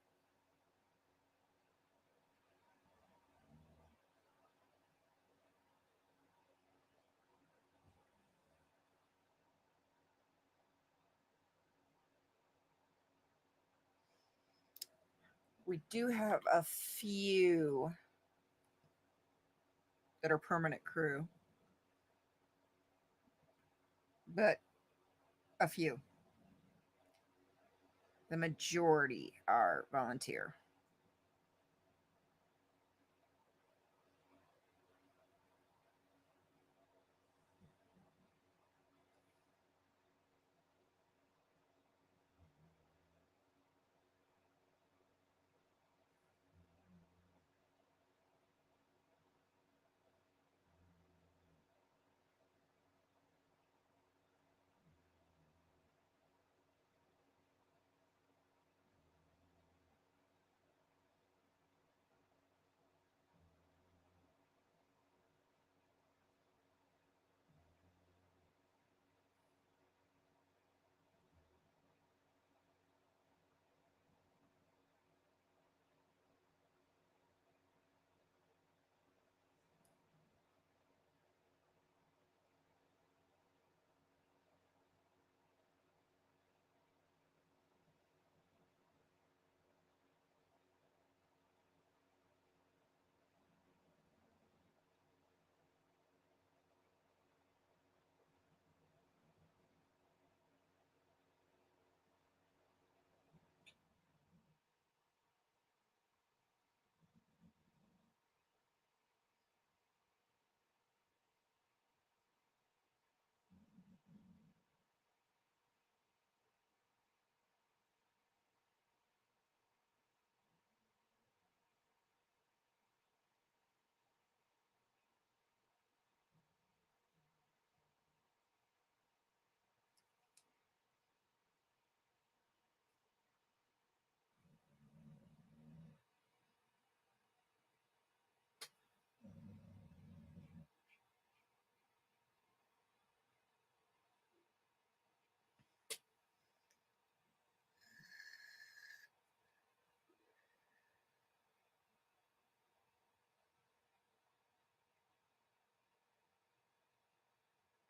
[SPEAKER 2] We do have a few that are permanent crew, but a few. The majority are volunteer.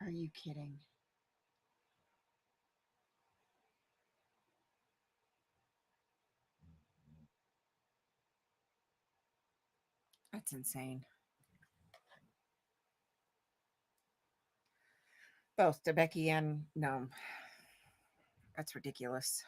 [SPEAKER 2] Are you kidding? That's insane. Both to Becky and Gnome. That's ridiculous.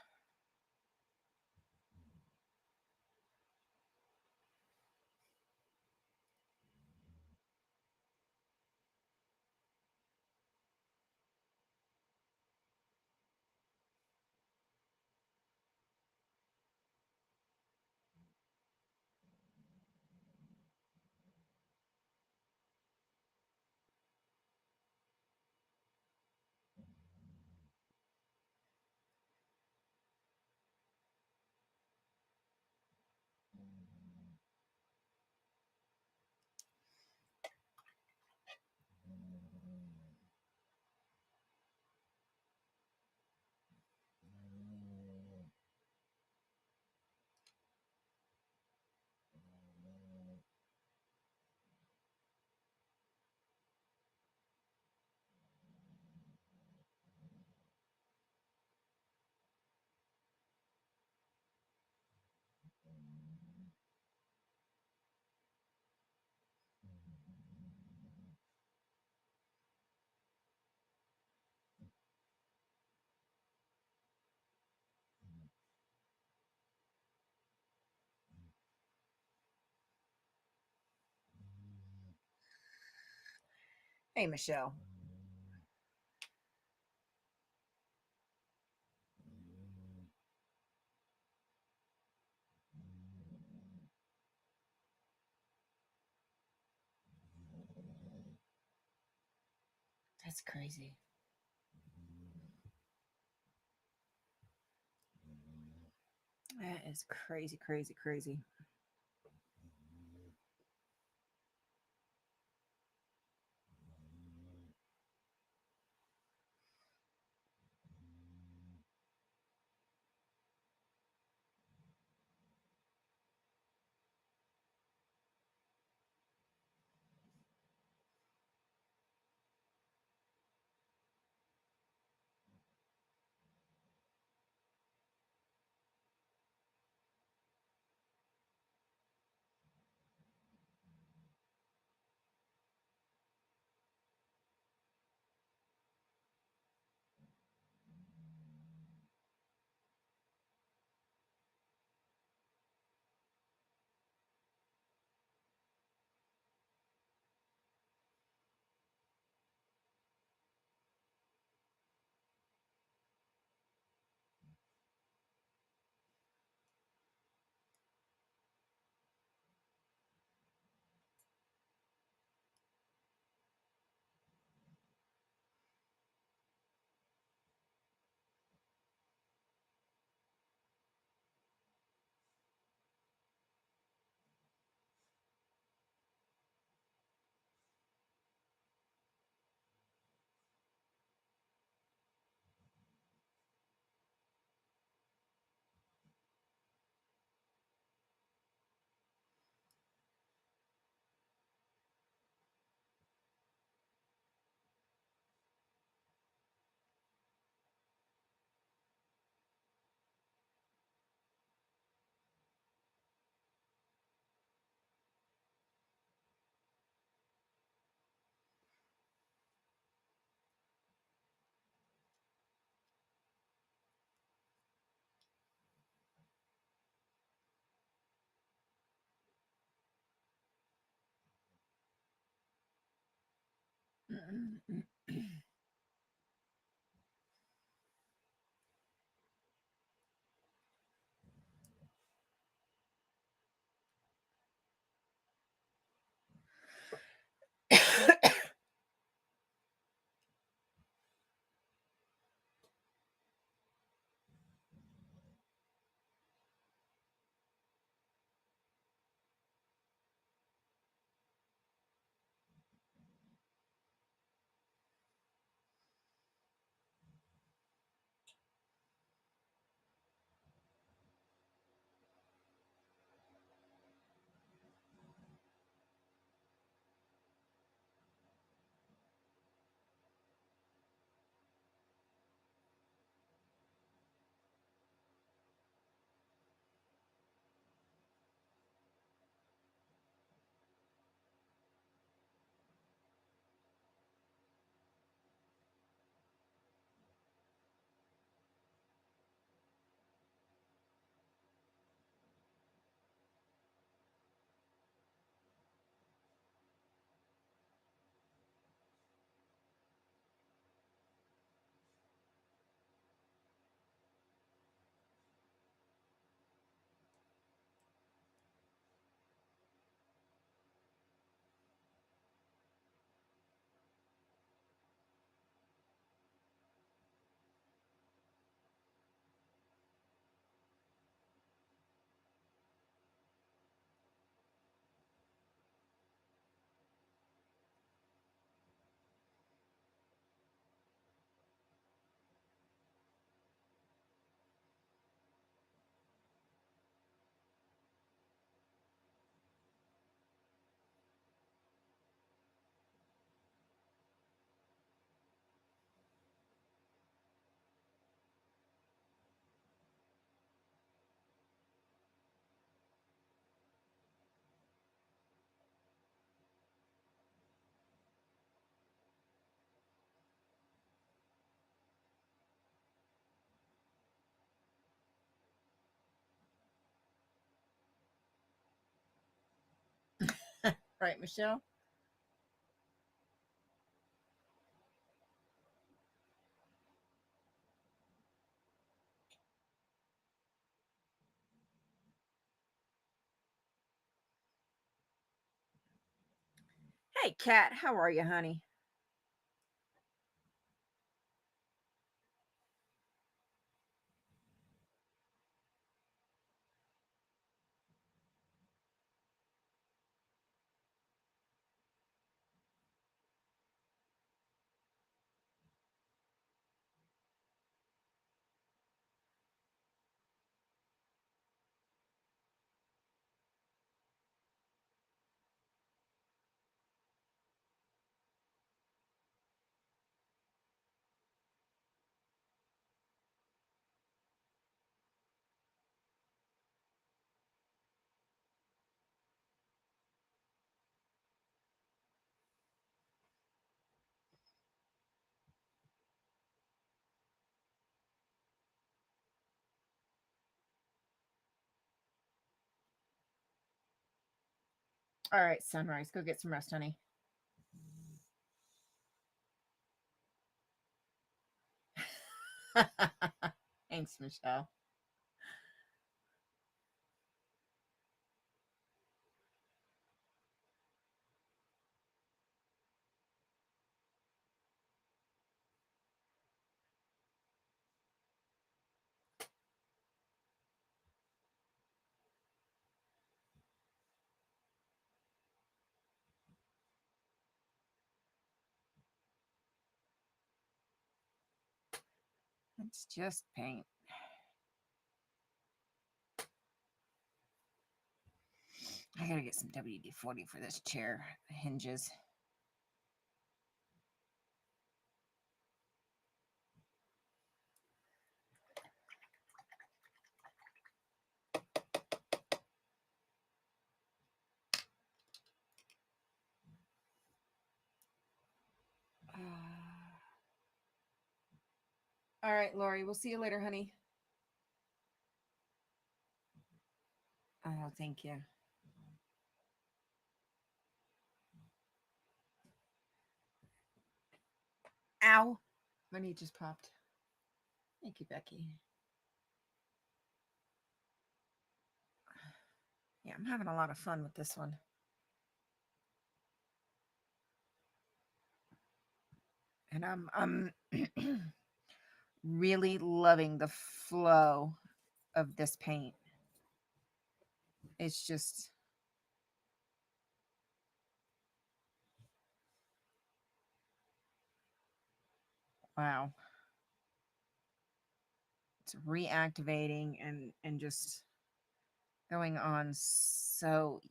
[SPEAKER 2] Hey, Michelle. That's crazy. That is crazy, crazy, crazy. Right, Michelle? Hey, Kat, how are you, honey? All right, Sunrise, go get some rest, honey. Thanks, Michelle. It's just paint. I gotta get some WD-40 for this chair hinges. All right, Lori, we'll see you later, honey. Oh, thank you. Ow. My knee just popped. Thank you, Becky. Yeah, I'm having a lot of fun with this one. And I'm really loving the flow of this paint. It's just wow. It's reactivating and just going on so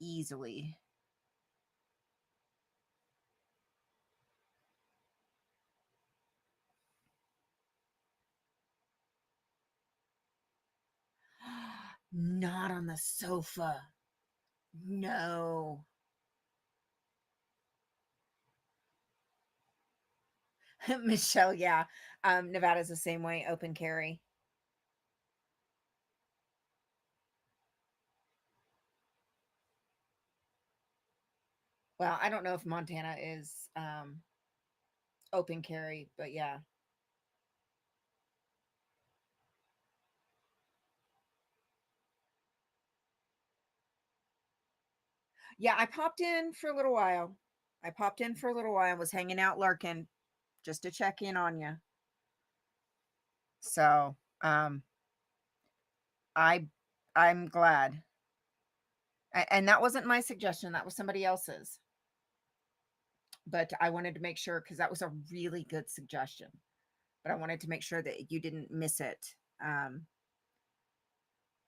[SPEAKER 2] easily. Not on the sofa. No. Michelle, yeah. Nevada's the same way, open carry. Well, I don't know if Montana is open carry, but yeah. Yeah, I popped in for a little while. I popped in for a little while, was hanging out Larkin just to check in on you. So, I I'm glad. And that wasn't my suggestion, that was somebody else's. But I wanted to make sure because that was a really good suggestion. But I wanted to make sure that you didn't miss it.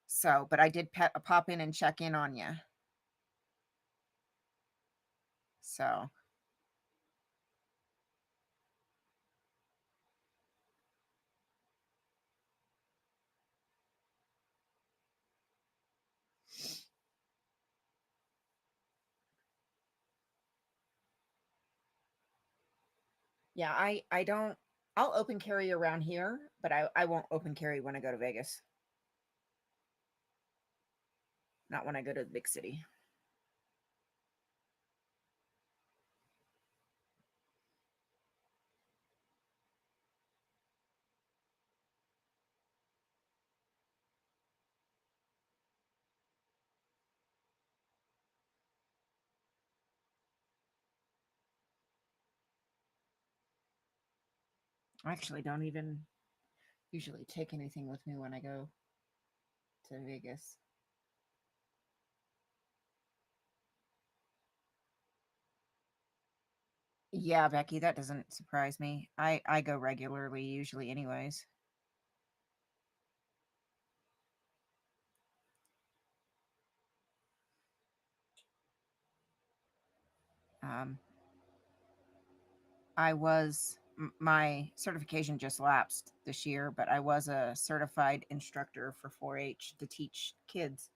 [SPEAKER 2] So, but I did pop in and check in on you. So, yeah, I don't I'll open carry around here, but I won't open carry when I go to Vegas. Not when I go to the big city. I actually don't even usually take anything with me when I go to Vegas. Yeah, Becky, that doesn't surprise me. I go regularly usually anyways. Um I was my certification just lapsed this year, but I was a certified instructor for 4-H to teach kids.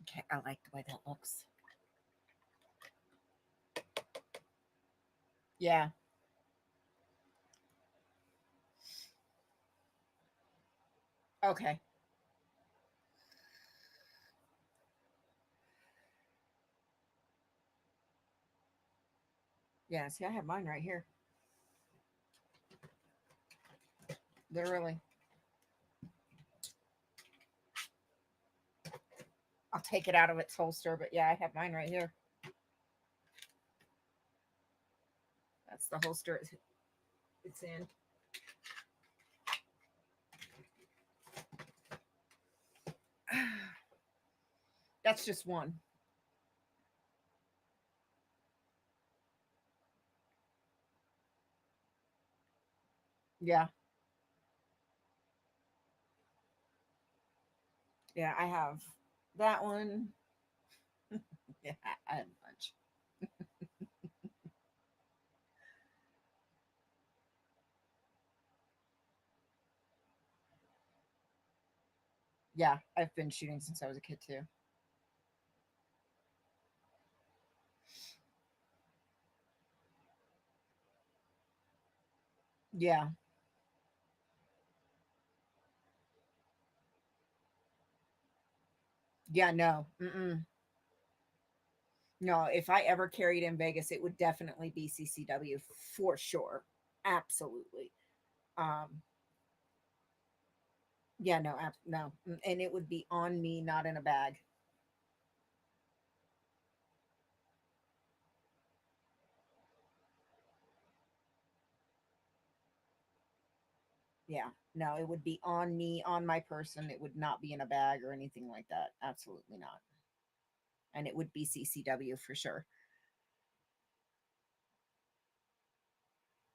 [SPEAKER 2] Okay, I like the way that looks. Yeah. Okay. Yeah, see, I have mine right here. Literally. I'll take it out of its holster, but yeah, I have mine right here. That's the holster it's in. That's just one. Yeah. Yeah, I have that one. Yeah, I have a bunch. Yeah, I've been shooting since I was a kid too. Yeah. Yeah, no. Mm-mm. No, if I ever carried in Vegas, it would definitely be CCW for sure. Absolutely. Um, yeah, no, no. And it would be on me, not in a bag. Yeah. No, it would be on me, on my person. It would not be in a bag or anything like that. Absolutely not. And it would be CCW for sure.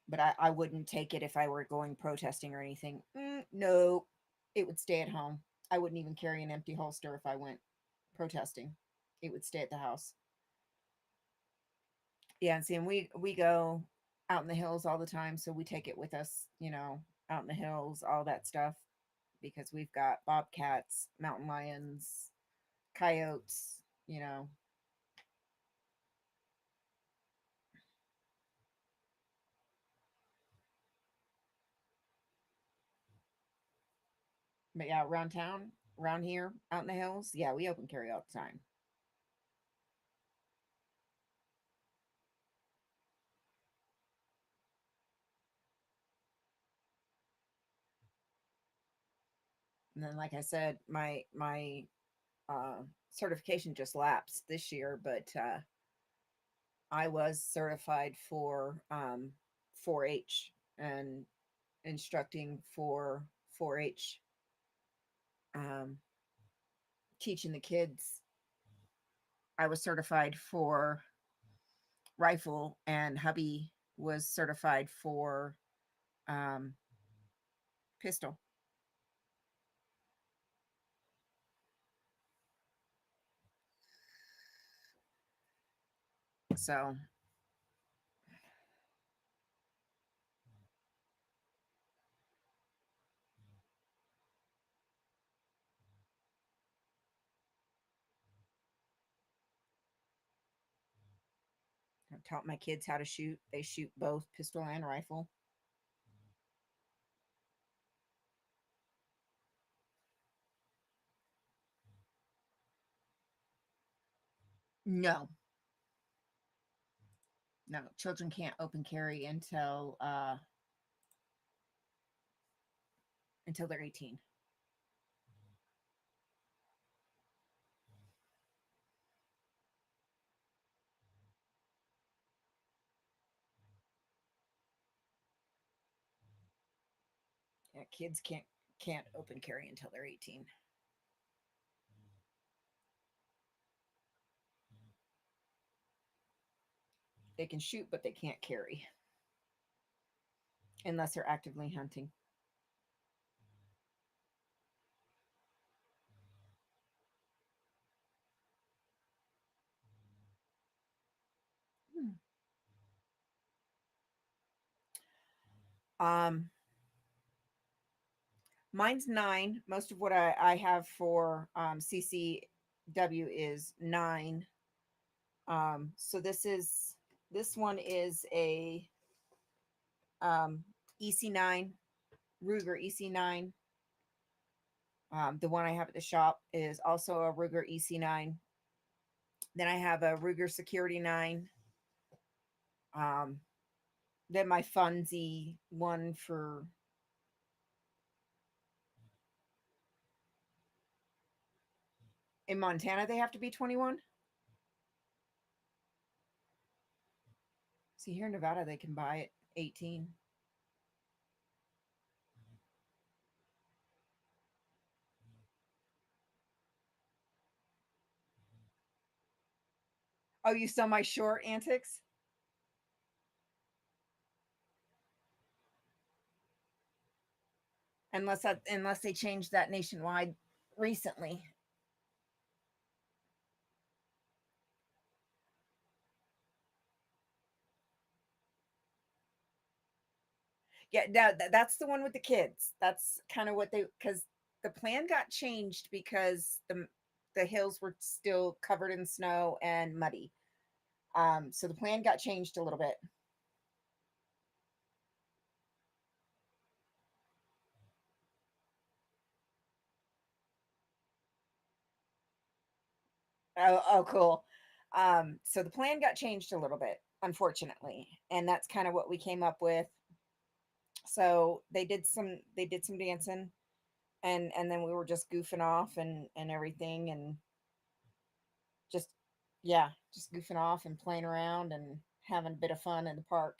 [SPEAKER 2] But I wouldn't take it if I were going protesting or anything. No, it would stay at home. I wouldn't even carry an empty holster if I went protesting. It would stay at the house. Yeah, and see, and we go out in the hills all the time, so we take it with us, out in the hills, all that stuff, because we've got bobcats, mountain lions, coyotes, you know. But yeah, around town, around here, out in the hills, yeah, we open carry all the time. And then, like I said, my certification just lapsed this year, but I was certified for 4-H and instructing for 4-H, um, teaching the kids. I was certified for rifle, and hubby was certified for um, pistol. So I taught my kids how to shoot. They shoot both pistol and rifle. No, no, children can't open carry until they're 18. Yeah, kids can't open carry until they're 18. They can shoot, but they can't carry unless they're actively hunting. Hmm. Um, Mine's 9. Most of what I have for CCW is 9. So this one is a EC9, Ruger EC9. The one I have at the shop is also a Ruger EC9. Then I have a Ruger Security 9. Um, then my Funzy one for in Montana they have to be 21. See, here in Nevada they can buy it 18. Oh, you saw my short antics? Unless they changed that nationwide recently. Yeah, that's the one with the kids. That's kind of what they, because the plan got changed because the hills were still covered in snow and muddy. So the plan got changed a little bit. Oh, cool. So the plan got changed a little bit, unfortunately, and that's kind of what we came up with. So they did some dancing, and then we were just goofing off and everything, and just yeah, just goofing off and playing around and having a bit of fun in the park.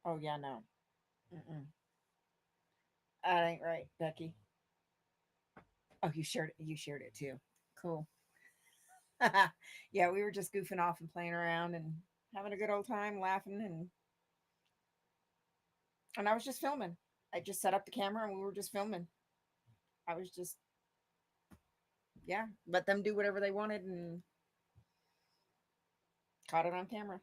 [SPEAKER 2] Oh yeah, no. Mm-mm. That ain't right, Becky. Oh, you shared it too. Cool. Yeah, we were just goofing off and playing around and having a good old time, laughing, and I was just filming. I just set up the camera and we were just filming. I was just yeah, let them do whatever they wanted and caught it on camera.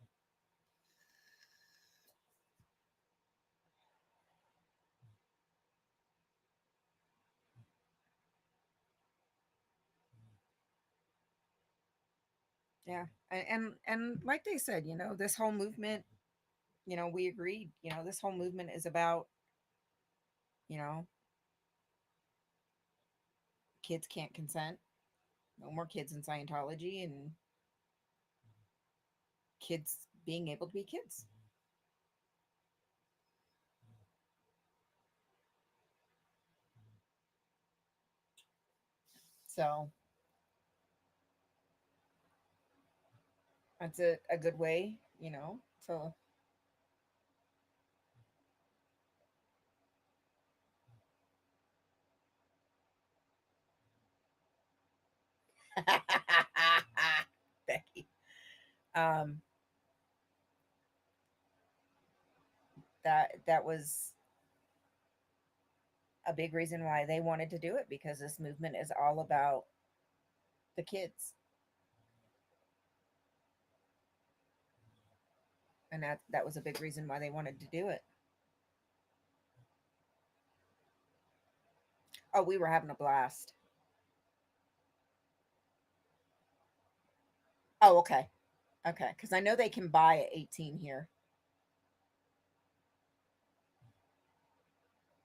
[SPEAKER 2] Yeah, and like they said, this whole movement, we agreed. This whole movement is about you know kids can't consent, no more kids in Scientology, and kids being able to be kids. So that's a good way, to Becky. Um, that was a big reason why they wanted to do it, because this movement is all about the kids, and that was a big reason why they wanted to do it. Oh, we were having a blast. Oh, okay, okay, because I know they can buy at 18 here.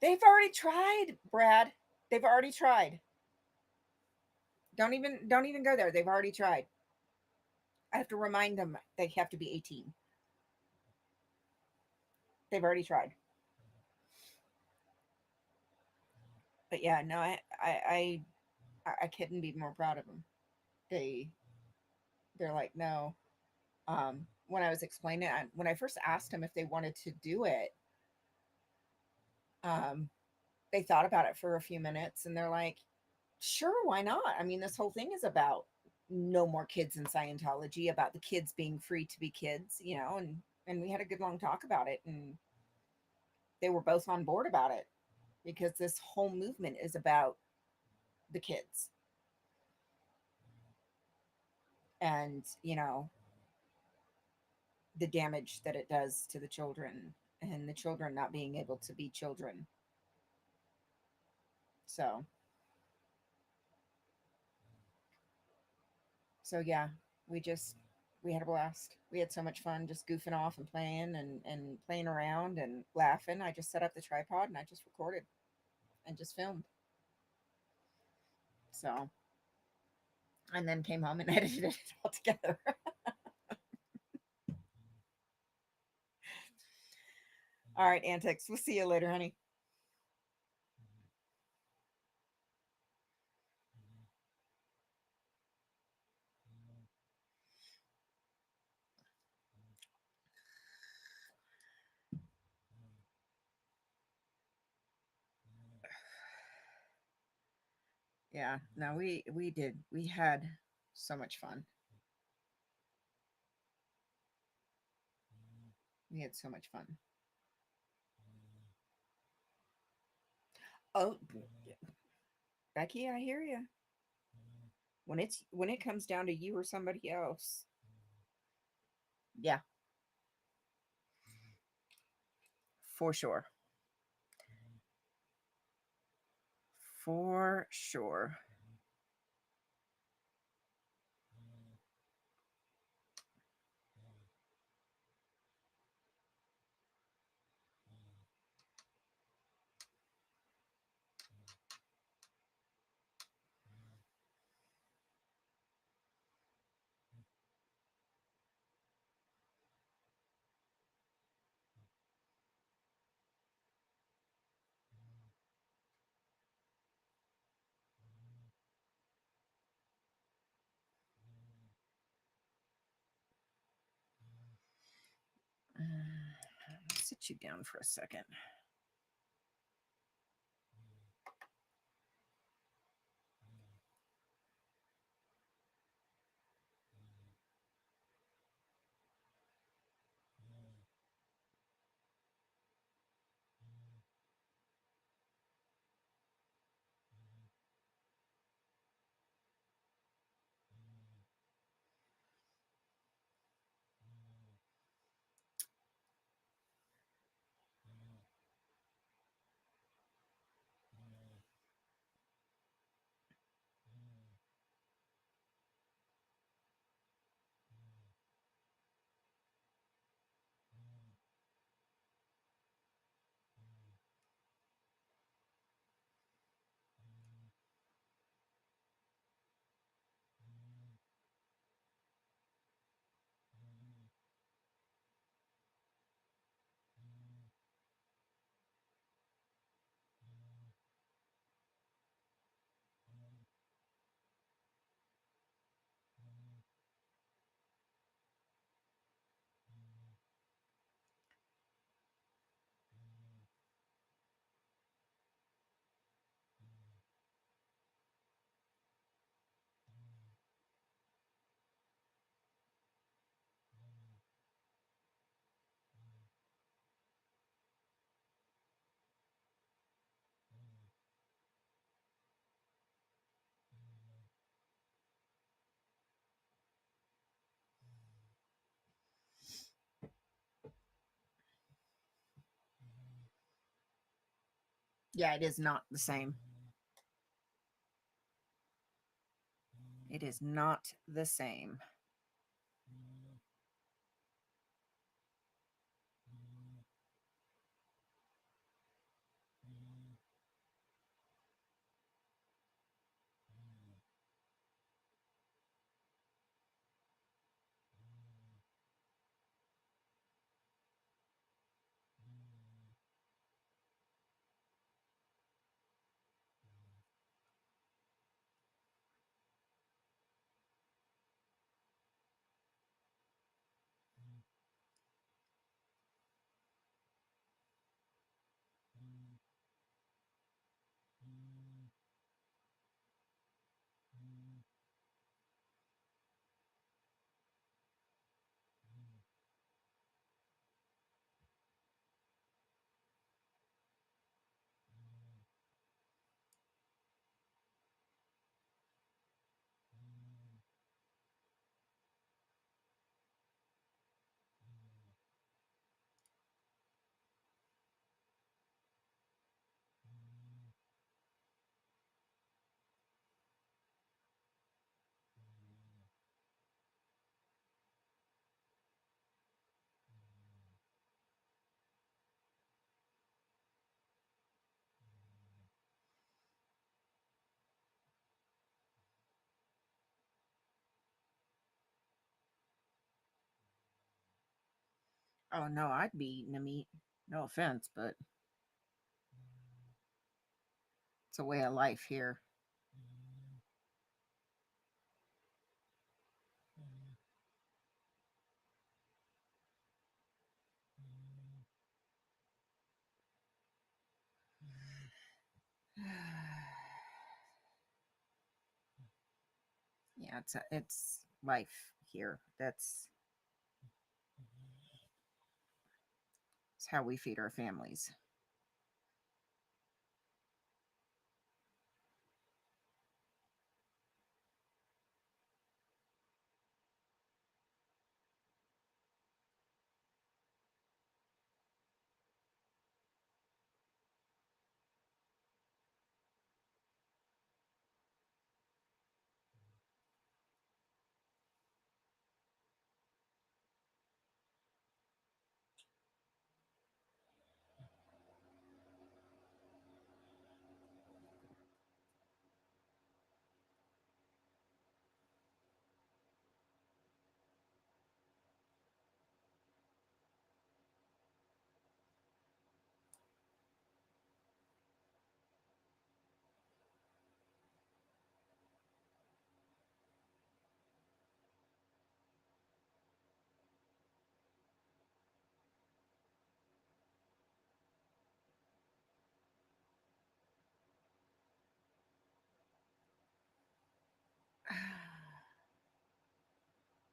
[SPEAKER 2] They've already tried, Brad. They've already tried. Don't even go there. They've already tried. I have to remind them they have to be 18. They've already tried. But yeah, no, I couldn't be more proud of them. They they're like, no. When I was explaining it, when I first asked them if they wanted to do it, um, they thought about it for a few minutes and they're like, sure, why not? I mean, this whole thing is about no more kids in Scientology, about the kids being free to be kids, and we had a good long talk about it, and they were both on board about it because this whole movement is about the kids and, the damage that it does to the children and the children not being able to be children. So, so yeah, we just we had a blast. We had so much fun just goofing off and playing and playing around and laughing. I just set up the tripod and I just recorded and just filmed. So, and then came home and edited it all together. All right, antics. We'll see you later, honey. Yeah, no, we did. We had so much fun. We had so much fun. Oh, Becky, I hear you. When it comes down to you or somebody else, yeah, for sure, for sure. Sit you down for a second. Yeah, it is not the same. It is not the same. Oh no, I'd be eating the meat. No offense, but it's a way of life here. Yeah, it's life here. It's how we feed our families.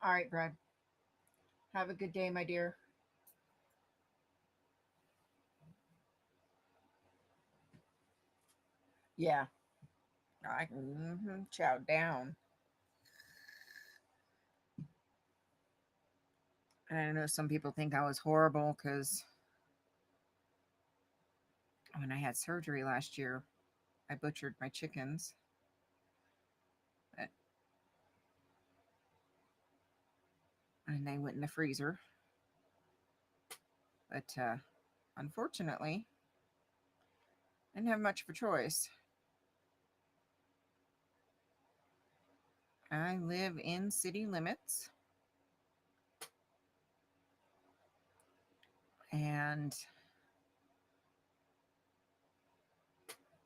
[SPEAKER 2] All right, Brad. Have a good day, my dear. Yeah, I chow down. And I know some people think I was horrible because when I had surgery last year, I butchered my chickens uh, and they went in the freezer. But unfortunately, I didn't have much of a choice. I live in city limits and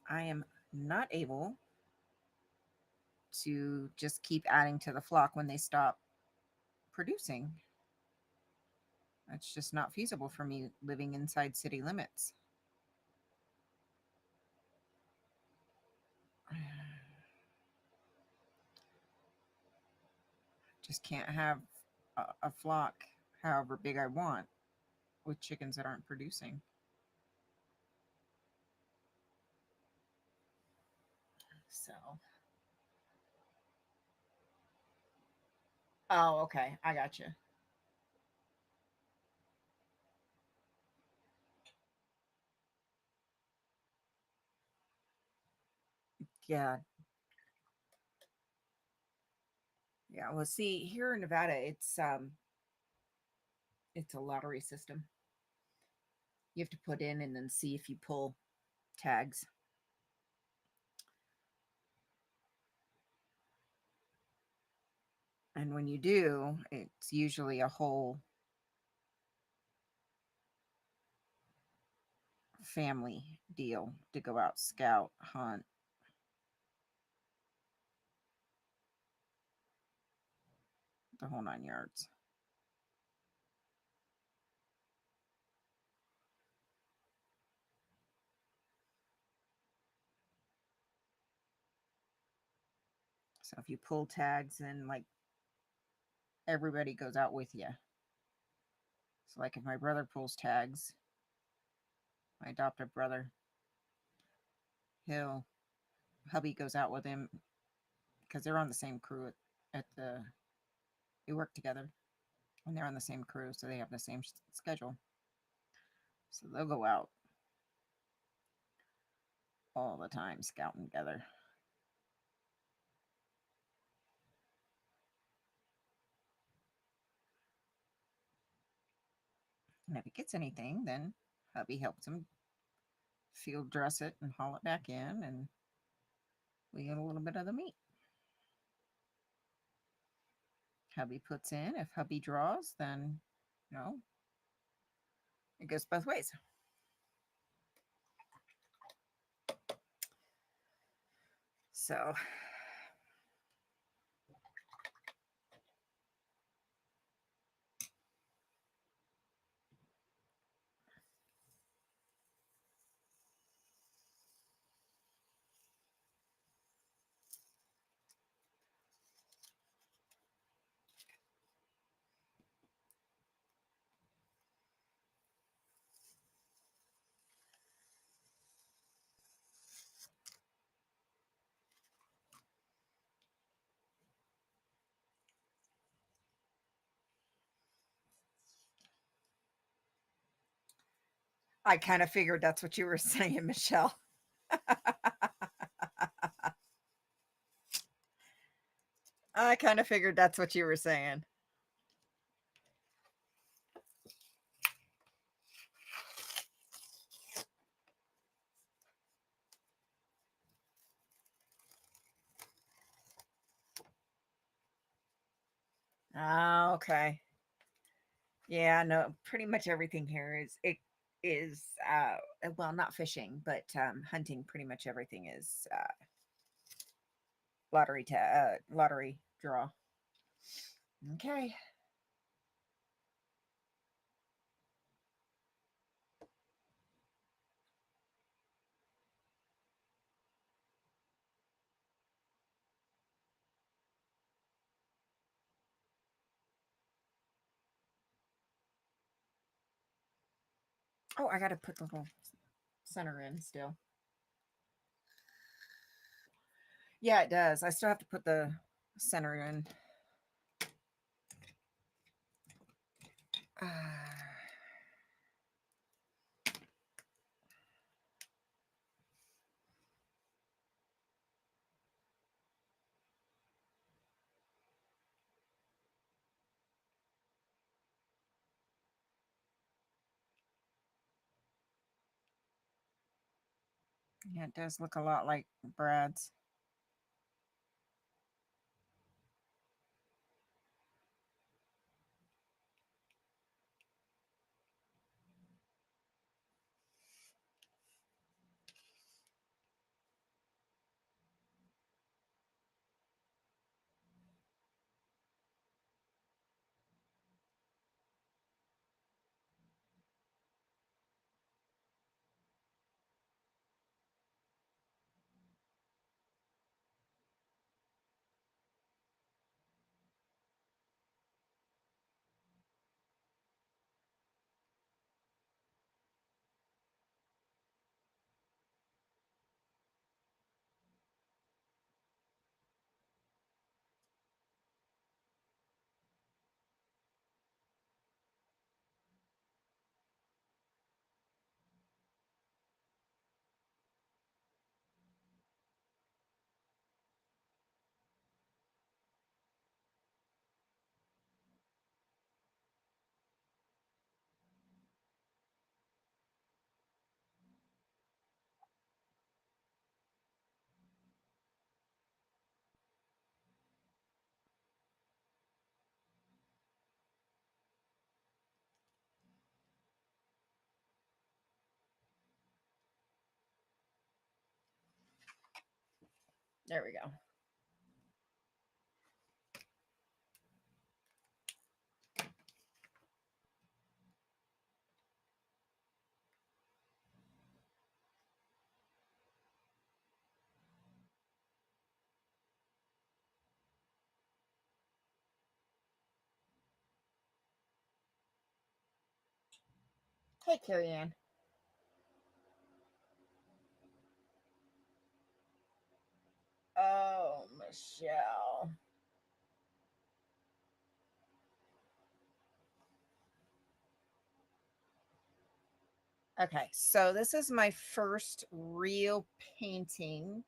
[SPEAKER 2] I am not able to just keep adding to the flock when they stop producing. It's just not feasible for me living inside city limits. Just can't have a flock however big I want with chickens that aren't producing. So, oh, okay. I got you. Yeah. Yeah. Well, see, here in Nevada, it's a lottery system. You have to put in and then see if you pull tags. And when you do, it's usually a whole family deal to go out, scout, hunt, the whole 9 yards. So if you pull tags, then like everybody goes out with you. So like if my brother pulls tags, my adopted brother, he'll hubby goes out with him because they're on the same crew at the they work together and they're on the same crew, so they have the same schedule. So they'll go out all the time scouting together. And if it gets anything, then hubby helps him field dress it and haul it back in, and we get a little bit of the meat. Hubby puts in. If hubby draws, then you know It goes both ways. So I kind of figured that's what you were saying, Michelle. I kind of figured that's what you were saying. Ah, okay. Yeah, no, pretty much everything here is well, not fishing, but hunting. Pretty much everything is lottery draw. Okay. Oh, I got to put the little center in still. Yeah, it does. I still have to put the center in. Yeah, it does look a lot like Brad's. There we go. Hey, Carrie Ann. Oh, Michelle. Okay, so this is my first real painting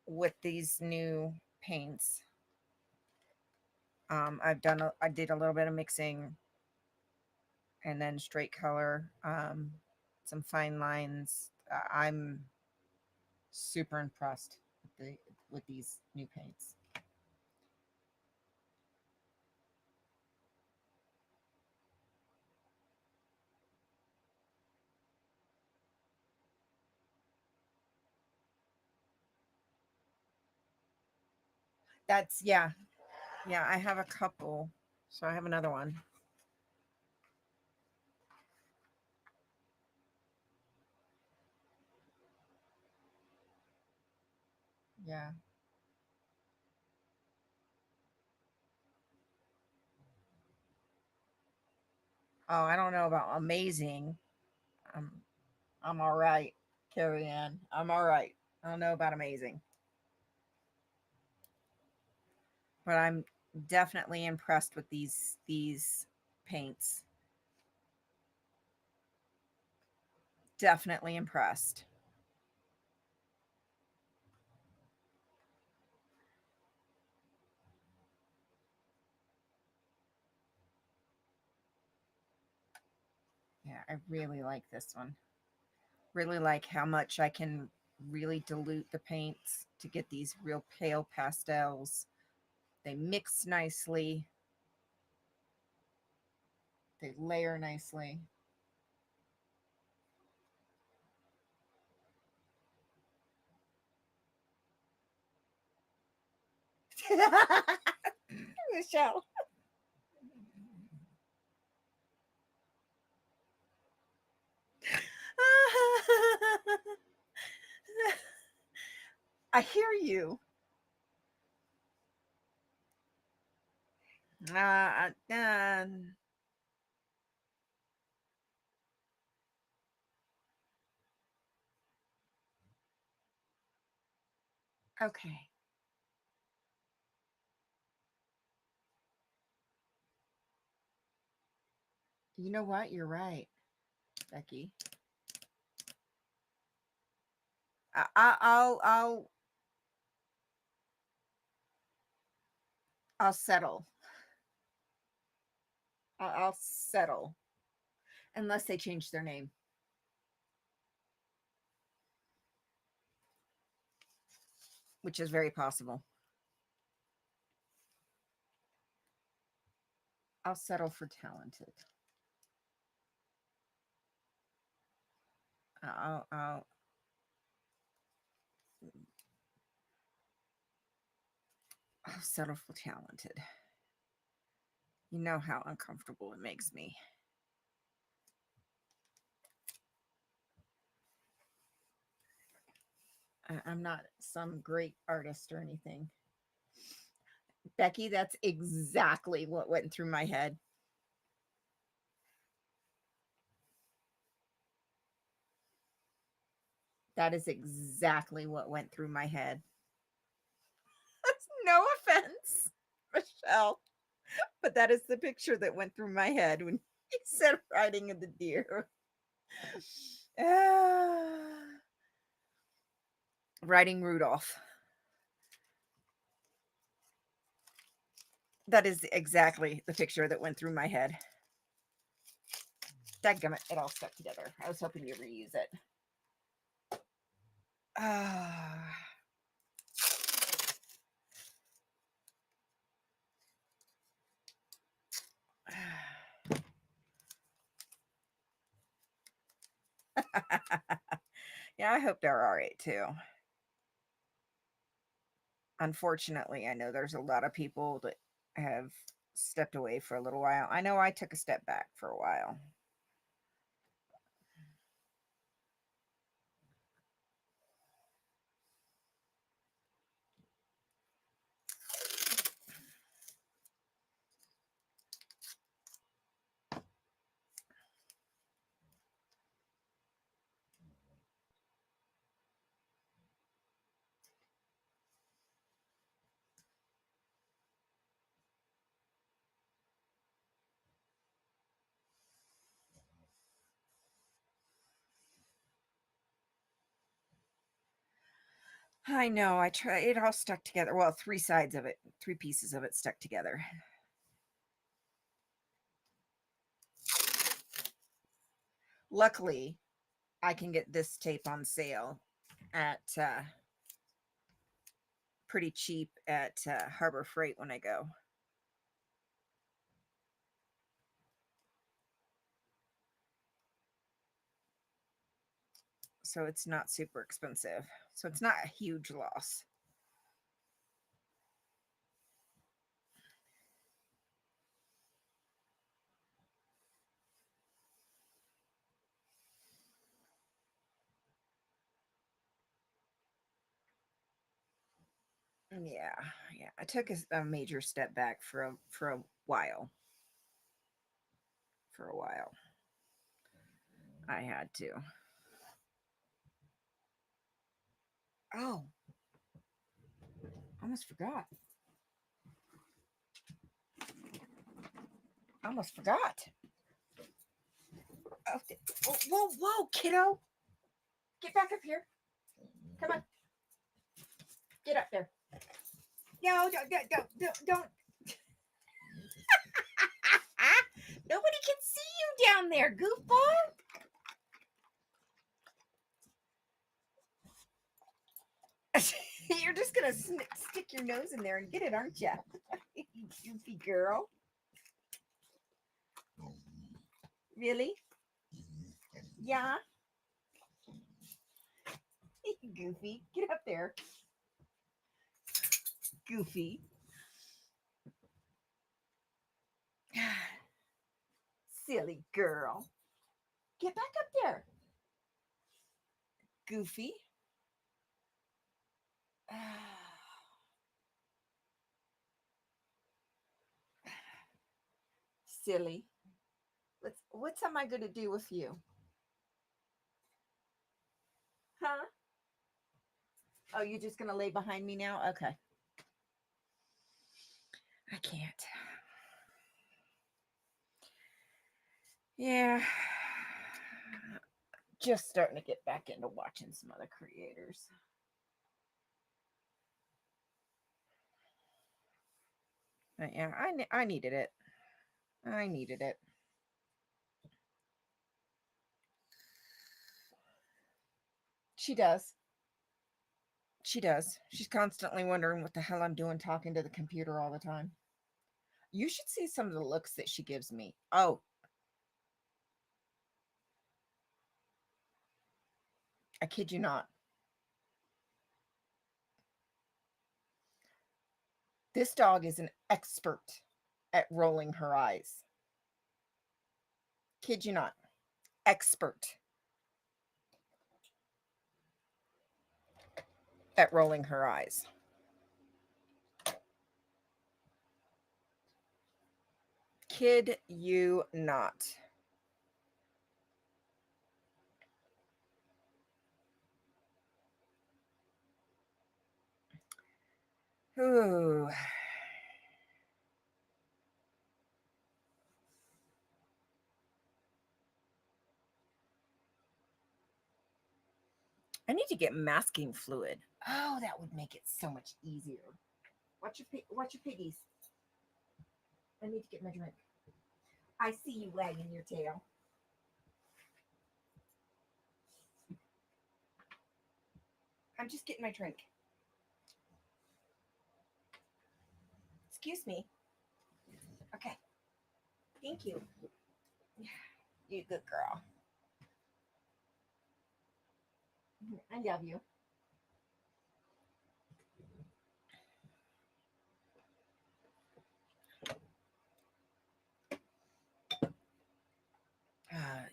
[SPEAKER 2] with these new paints. I did a little bit of mixing and then straight color, some fine lines. I'm super impressed with these new paints. That's, yeah. Yeah, I have a couple. So I have another one. Yeah. Oh, I don't know about amazing. I'm I'm all right, Carrie Ann. I'm all right. I don't know about amazing, but I'm definitely impressed with these paints. Definitely impressed. Yeah, I really like this one. Really like how much I can really dilute the paints to get these real pale pastels. They mix nicely. They layer nicely. Michelle. I hear you. Uh, uh, okay. You know what? You're right, Becky. I'll settle. I'll settle unless they change their name, which is very possible. I'll settle for talented. I'll I'll settle for talented. You know how uncomfortable it makes me. I'm not some great artist or anything. Becky, that's exactly what went through my head. That is exactly what went through my head. No offense, Michelle, but that is the picture that went through my head when you said riding of the deer. Ah, riding Rudolph. That is exactly the picture that went through my head. Dadgummit, it all stuck together. I was hoping you reuse it. Ah. Yeah, I hope they're all right too. Unfortunately, I know there's a lot of people that have stepped away for a little while. I know I took a step back for a while. I know. I try. It all stuck together. Well, three sides of it, three pieces of it stuck together. Luckily, I can get this tape on sale at pretty cheap at Harbor Freight when I go. So it's not super expensive. So it's not a huge loss. Yeah, yeah. I took a major step back for a while. For a while, I had to. Oh, almost forgot. Almost forgot. Oh, whoa, whoa, kiddo! Get back up here. Come on, get up there. No, don't. Nobody can see you down there, goofball. You're just gonna stick your nose in there and get it, aren't you? You goofy girl. Really? Yeah. Goofy. Get up there. Goofy. Silly girl. Get back up there. Goofy. Silly. What's am I gonna do with you? Huh? Oh, you're just gonna lay behind me now? Okay. I can't. Yeah. Just starting to get back into watching some other creators. But yeah, I needed it. I needed it. She does. She does. She's constantly wondering what the hell I'm doing talking to the computer all the time. You should see some of the looks that she gives me. Oh, I kid you not. This dog is an expert at rolling her eyes. Kid you not. Expert at rolling her eyes. Kid you not. Ooh. I need to get masking fluid. Oh, that would make it so much easier. Watch your piggies. I need to get my drink. I see you wagging your tail. I'm just getting my drink. Excuse me. Okay. Thank you. You good girl. I love you.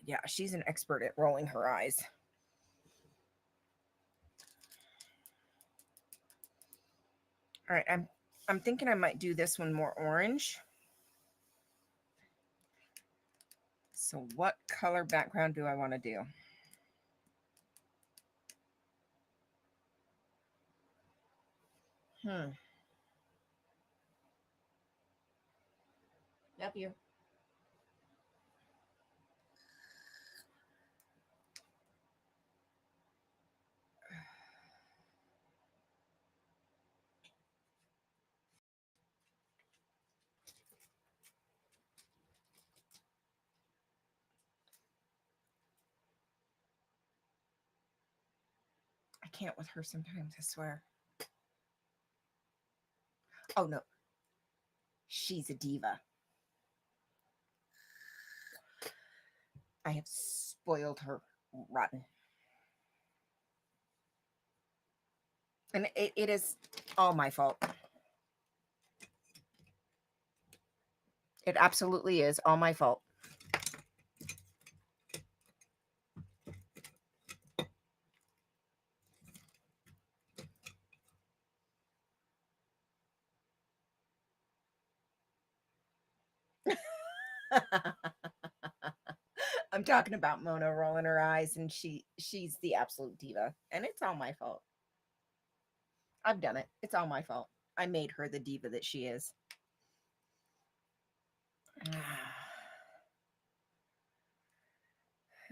[SPEAKER 2] Yeah, she's an expert at rolling her eyes. All right, I'm thinking I might do this one more orange. So what color background do I want to do? Love you. I can't with her sometimes, I swear. Oh no. She's a diva. I have spoiled her rotten. And it is all my fault. It absolutely is all my fault. I'm talking about Mona rolling her eyes, and she's the absolute diva, and it's all my fault. I've done it. It's all my fault. I made her the diva that she is.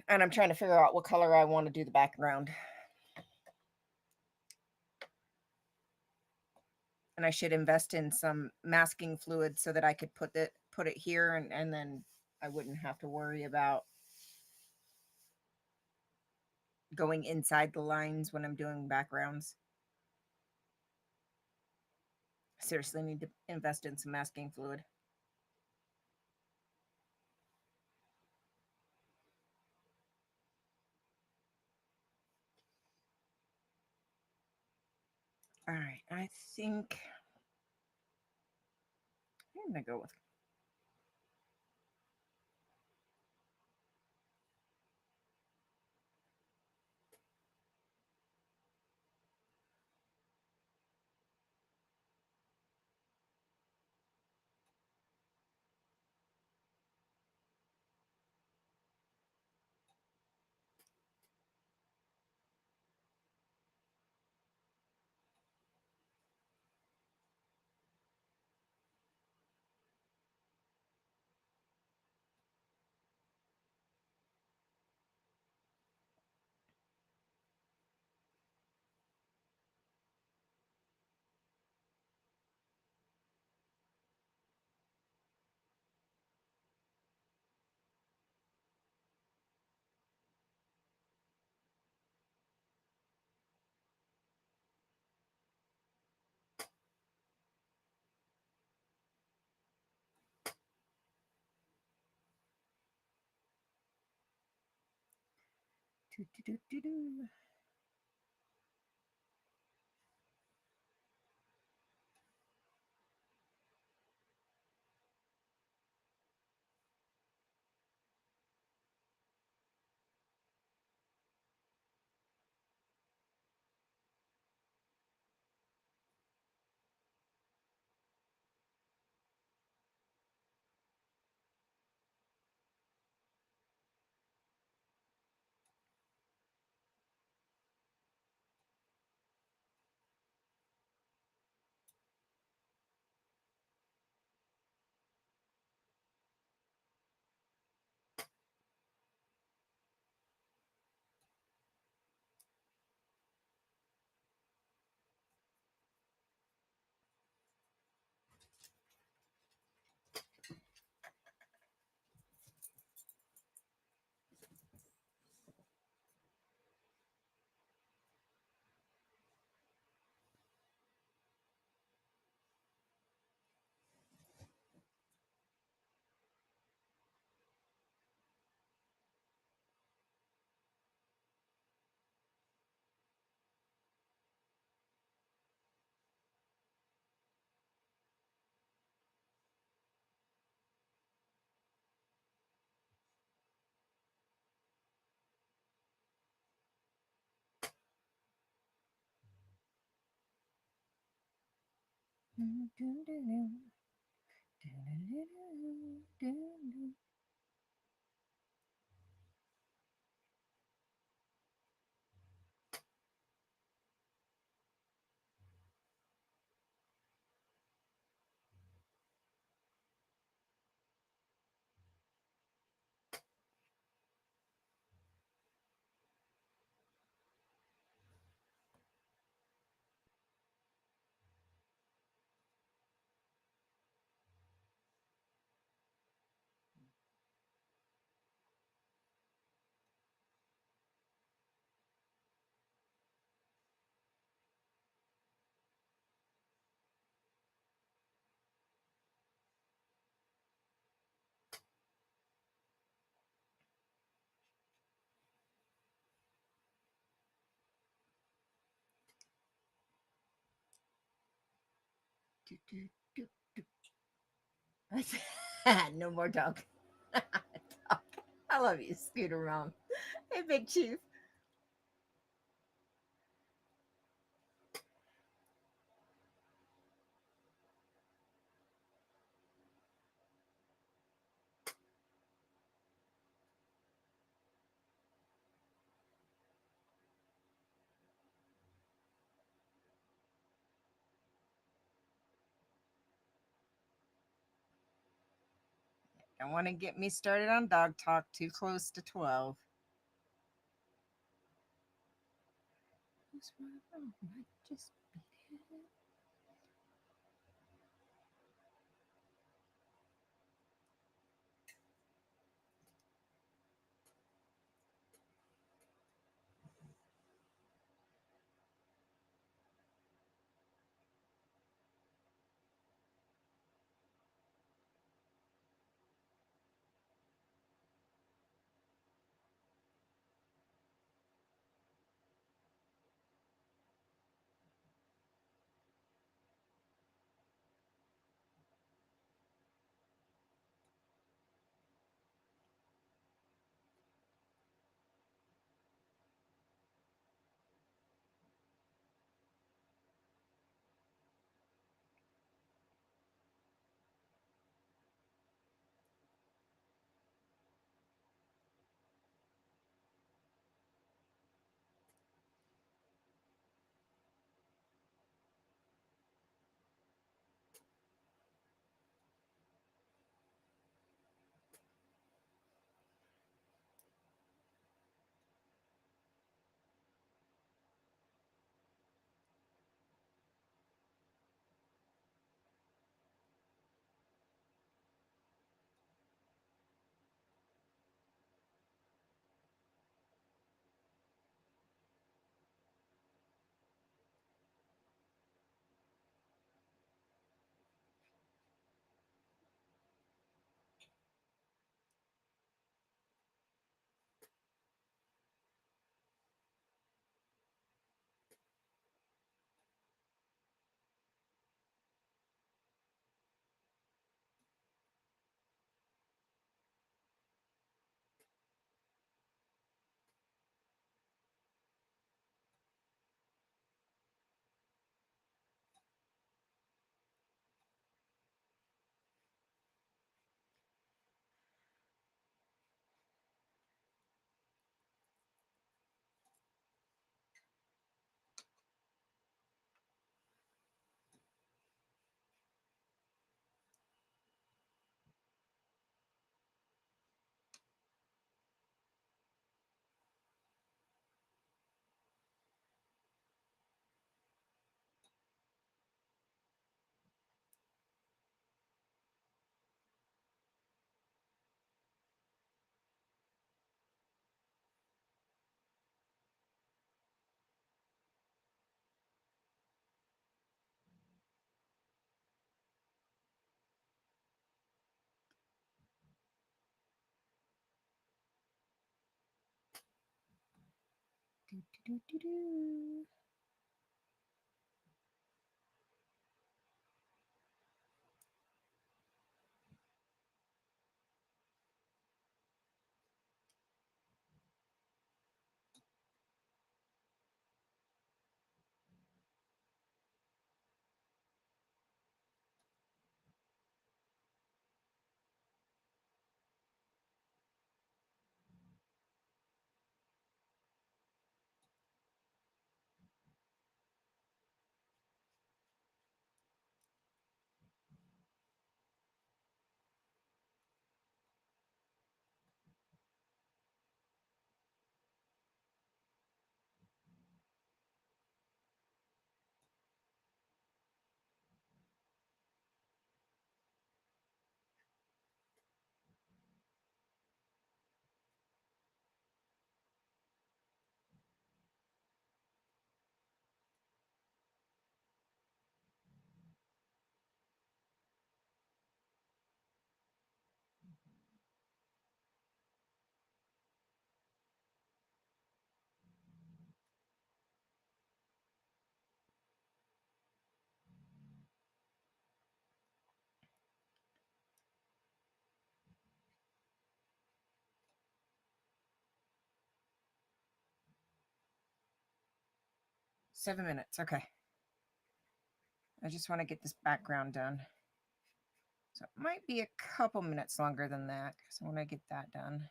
[SPEAKER 2] And I'm trying to figure out what color I want to do the background. And I should invest in some masking fluid so that I could put it here, and then I wouldn't have to worry about going inside the lines when I'm doing backgrounds. Seriously need to invest in some masking fluid. All right, I think I'm gonna go with do, do, do, do, do. Do, do, do, do. Do, do, do, do, do. Do, do, do, do. No more dog. Dog. I love you, Scooter Mom. Hey, Big Chief. Don't want to get me started on dog talk too close to 12. Who's one? Oh, might just beat it. Do, do, do, do, do. 7 minutes. Okay. I just want to get this background done. So it might be a couple minutes longer than that because I want to get that done.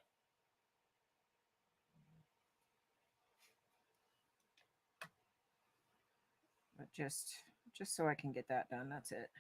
[SPEAKER 2] But just so I can get that done, that's it.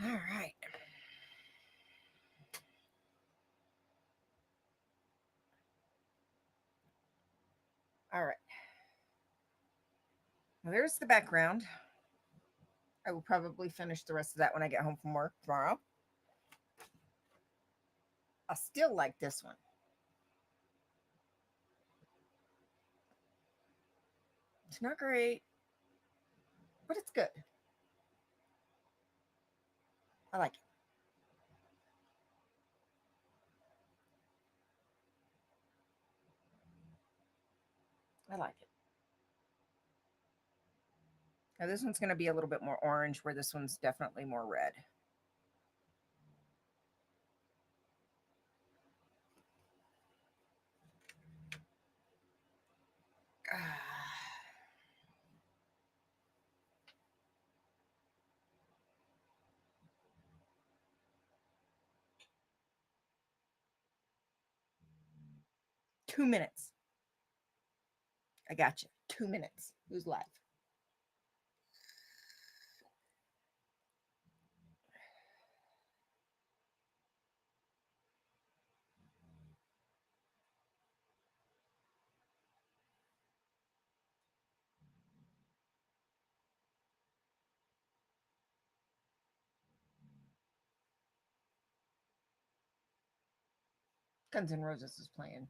[SPEAKER 2] All right. All right. Well, there's the background. I will probably finish the rest of that when I get home from work tomorrow. I still like this one. It's not great, but it's good. I like it. I like it. Now, this one's going to be a little bit more orange, where this one's definitely more red. Ah. 2 minutes. I got you. 2 minutes. Who's live? Guns N' Roses is playing.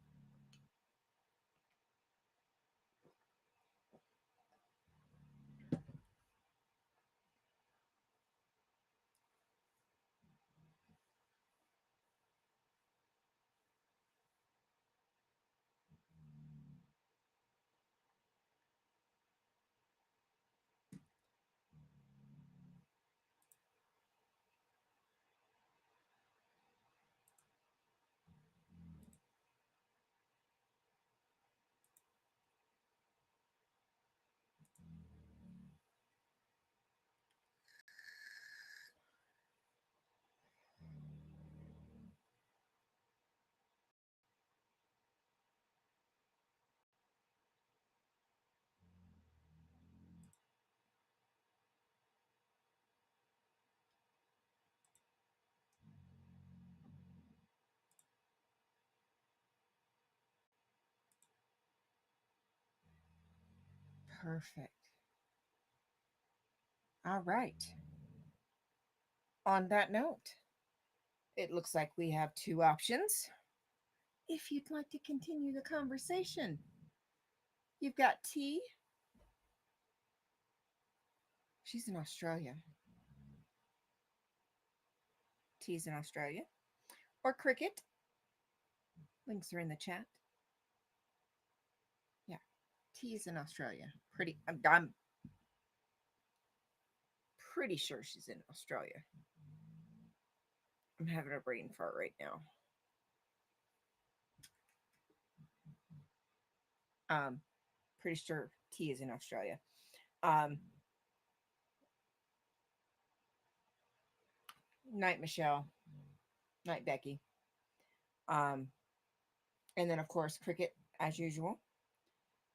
[SPEAKER 2] Perfect. All right. On that note, it looks like we have two options. If you'd like to continue the conversation, you've got T. She's in Australia. T's in Australia. Or Cricket. Links are in the chat. Yeah. T's in Australia. I'm pretty sure she's in Australia. I'm having a brain fart right now. Pretty sure T is in Australia. Night Michelle. Night Becky. Um, and then of course Cricket as usual.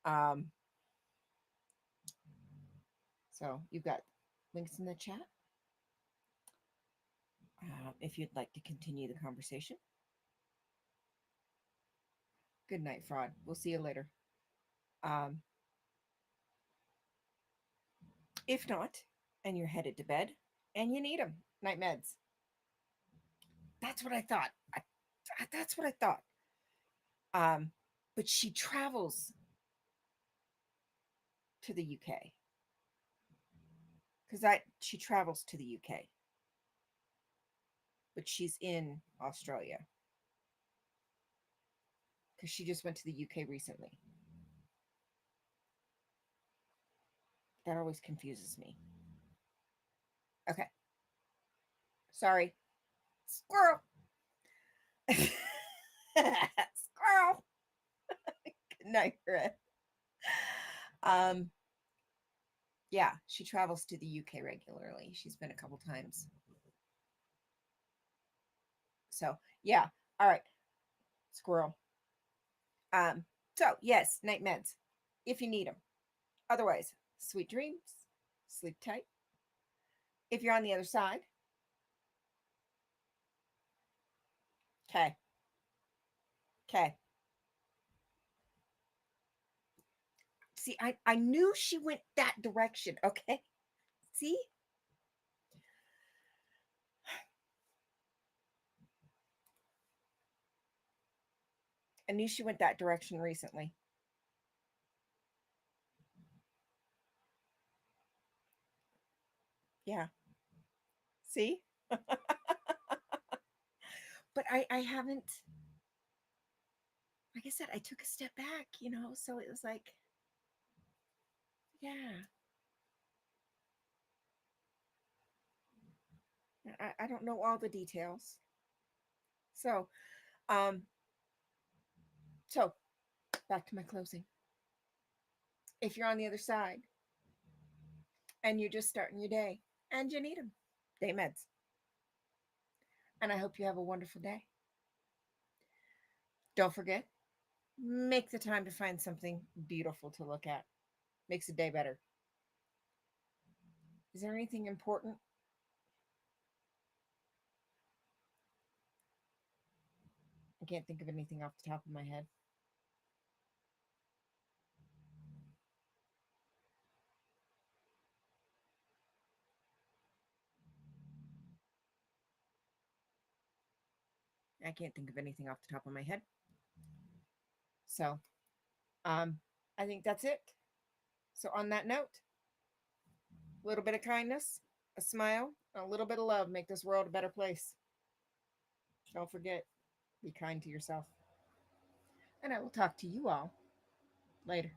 [SPEAKER 2] Um, so you've got links in the chat. If you'd like to continue the conversation. Good night, Fraud. We'll see you later. Um, if not, and you're headed to bed and you need them, night meds. That's what I thought. That's what I thought. But she travels to the UK because she travels to the UK, but she's in Australia because she just went to the UK recently. That always confuses me. Okay. Sorry. Squirrel. Squirrel. Good night, Red. Yeah, she travels to the UK regularly. She's been a couple times. So, yeah. All right. Squirrel. So yes, night meds if you need them. Otherwise, sweet dreams, sleep tight. If you're on the other side, Okay. Okay. See, I knew she went that direction. Okay. See? I knew she went that direction recently. Yeah. See? But I haven't, like I said, I took a step back, so it was like, yeah, I don't know all the details. So, um, so back to my closing. If you're on the other side and you're just starting your day and you need them, day meds. And I hope you have a wonderful day. Don't forget, make the time to find something beautiful to look at. Makes the day better. Is there anything important? I can't think of anything off the top of my head. I can't think of anything off the top of my head. So, um, I think that's it. So, on that note, a little bit of kindness, a smile, a little bit of love make this world a better place. Don't forget, be kind to yourself. And I will talk to you all later.